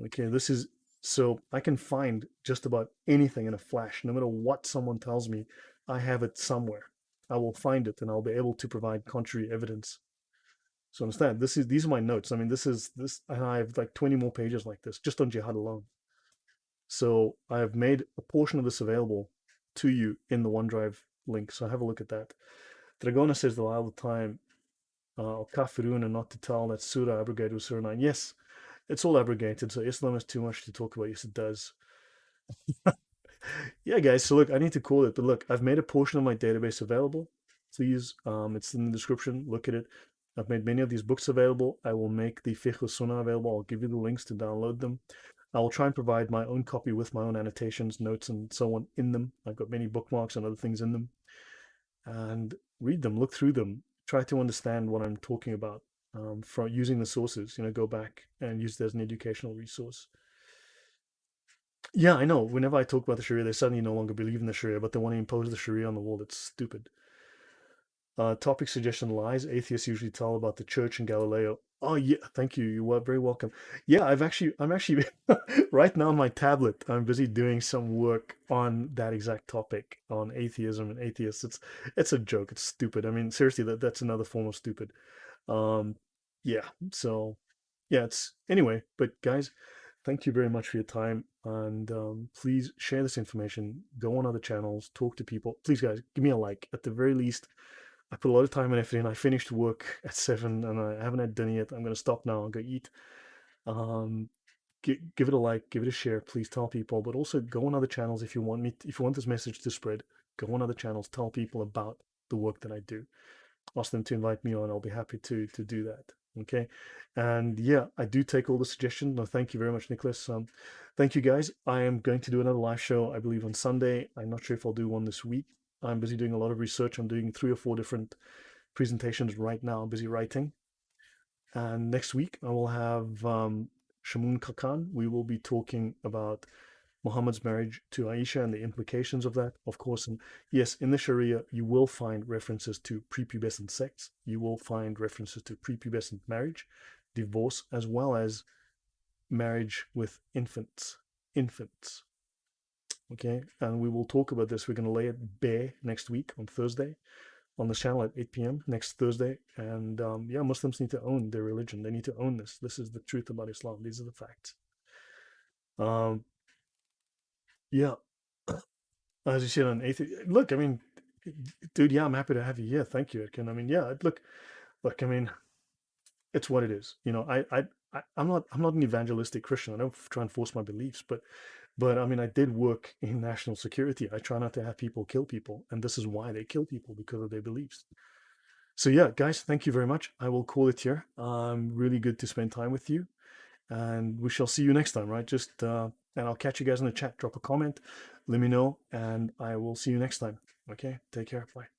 [SPEAKER 1] Okay, this is so I can find just about anything in a flash. No matter what someone tells me, I have it somewhere. I will find it and I'll be able to provide contrary evidence. So understand, these are my notes. I mean, this, and I have like 20 more pages like this just on jihad alone. So I have made a portion of this available to you in the OneDrive link. So have a look at that. Dragona says the lie all the time. Al-Kafirun and not to tell that Surah abrogated with Surah 9. Yes, it's all abrogated, so Islam has too much to talk about. Yes, it does. Yeah, guys, so look, I need to call it, but look, I've made a portion of my database available. Please, it's in the description. Look at it. I've made many of these books available. I will make the Fiqh Sunnah available. I'll give you the links to download them. I will try and provide my own copy with my own annotations, notes, and so on in them. I've got many bookmarks and other things in them. And read them, look through them, try to understand what I'm talking about from using the sources. Go back and use it as an educational resource. Yeah, I know. Whenever I talk about the Sharia, they suddenly no longer believe in the Sharia, but they want to impose the Sharia on the world. It's stupid. Topic suggestion: lies atheists usually tell about the church and Galileo. Oh yeah, thank you. You are very welcome. Yeah, I'm actually right now on my tablet. I'm busy doing some work on that exact topic on atheism and atheists. It's a joke. It's stupid. I mean, seriously, that's another form of stupid. Um, yeah. So yeah, it's anyway. But guys, thank you very much for your time, and please share this information. Go on other channels, talk to people. Please, guys, give me a like at the very least. I put a lot of time and effort in. I finished work at 7 and I haven't had dinner yet. I'm going to stop now. I'll go eat. Um, give it a like, give it a share. Please tell people, but also go on other channels if you want if you want this message to spread. Go on other channels. Tell people about the work that I do. Ask them to invite me on. I'll be happy to do that. Okay, and yeah, I do take all the suggestions. No, thank you very much, Nicholas. Thank you, guys. I am going to do another live show, I believe, on Sunday. I'm not sure if I'll do one this week. I'm busy doing a lot of research. I'm doing 3 or 4 different presentations right now. I'm busy writing. And next week, I will have Shamun Kakan. We will be talking about Muhammad's marriage to Aisha and the implications of that, of course. And yes, in the Sharia, you will find references to prepubescent sex. You will find references to prepubescent marriage, divorce, as well as marriage with infants. Infants. Okay. And we will talk about this. We're going to lay it bare next week on Thursday on the channel at 8 p.m. next Thursday. And yeah, Muslims need to own their religion. They need to own this. This is the truth about Islam. These are the facts. Um, yeah, as you said on atheist, look, I mean, dude, yeah, I'm happy to have you here. Thank you, Ken. I mean, yeah, look, I mean, it's what it is. I'm not an evangelistic Christian. I don't try and force my beliefs, but I mean, I did work in national security. I try not to have people kill people, and this is why they kill people, because of their beliefs. So yeah, guys, thank you very much. I will call it here. Really good to spend time with you, and we shall see you next time, right? And I'll catch you guys in the chat. Drop a comment, let me know, and I will see you next time. Okay, take care. Bye.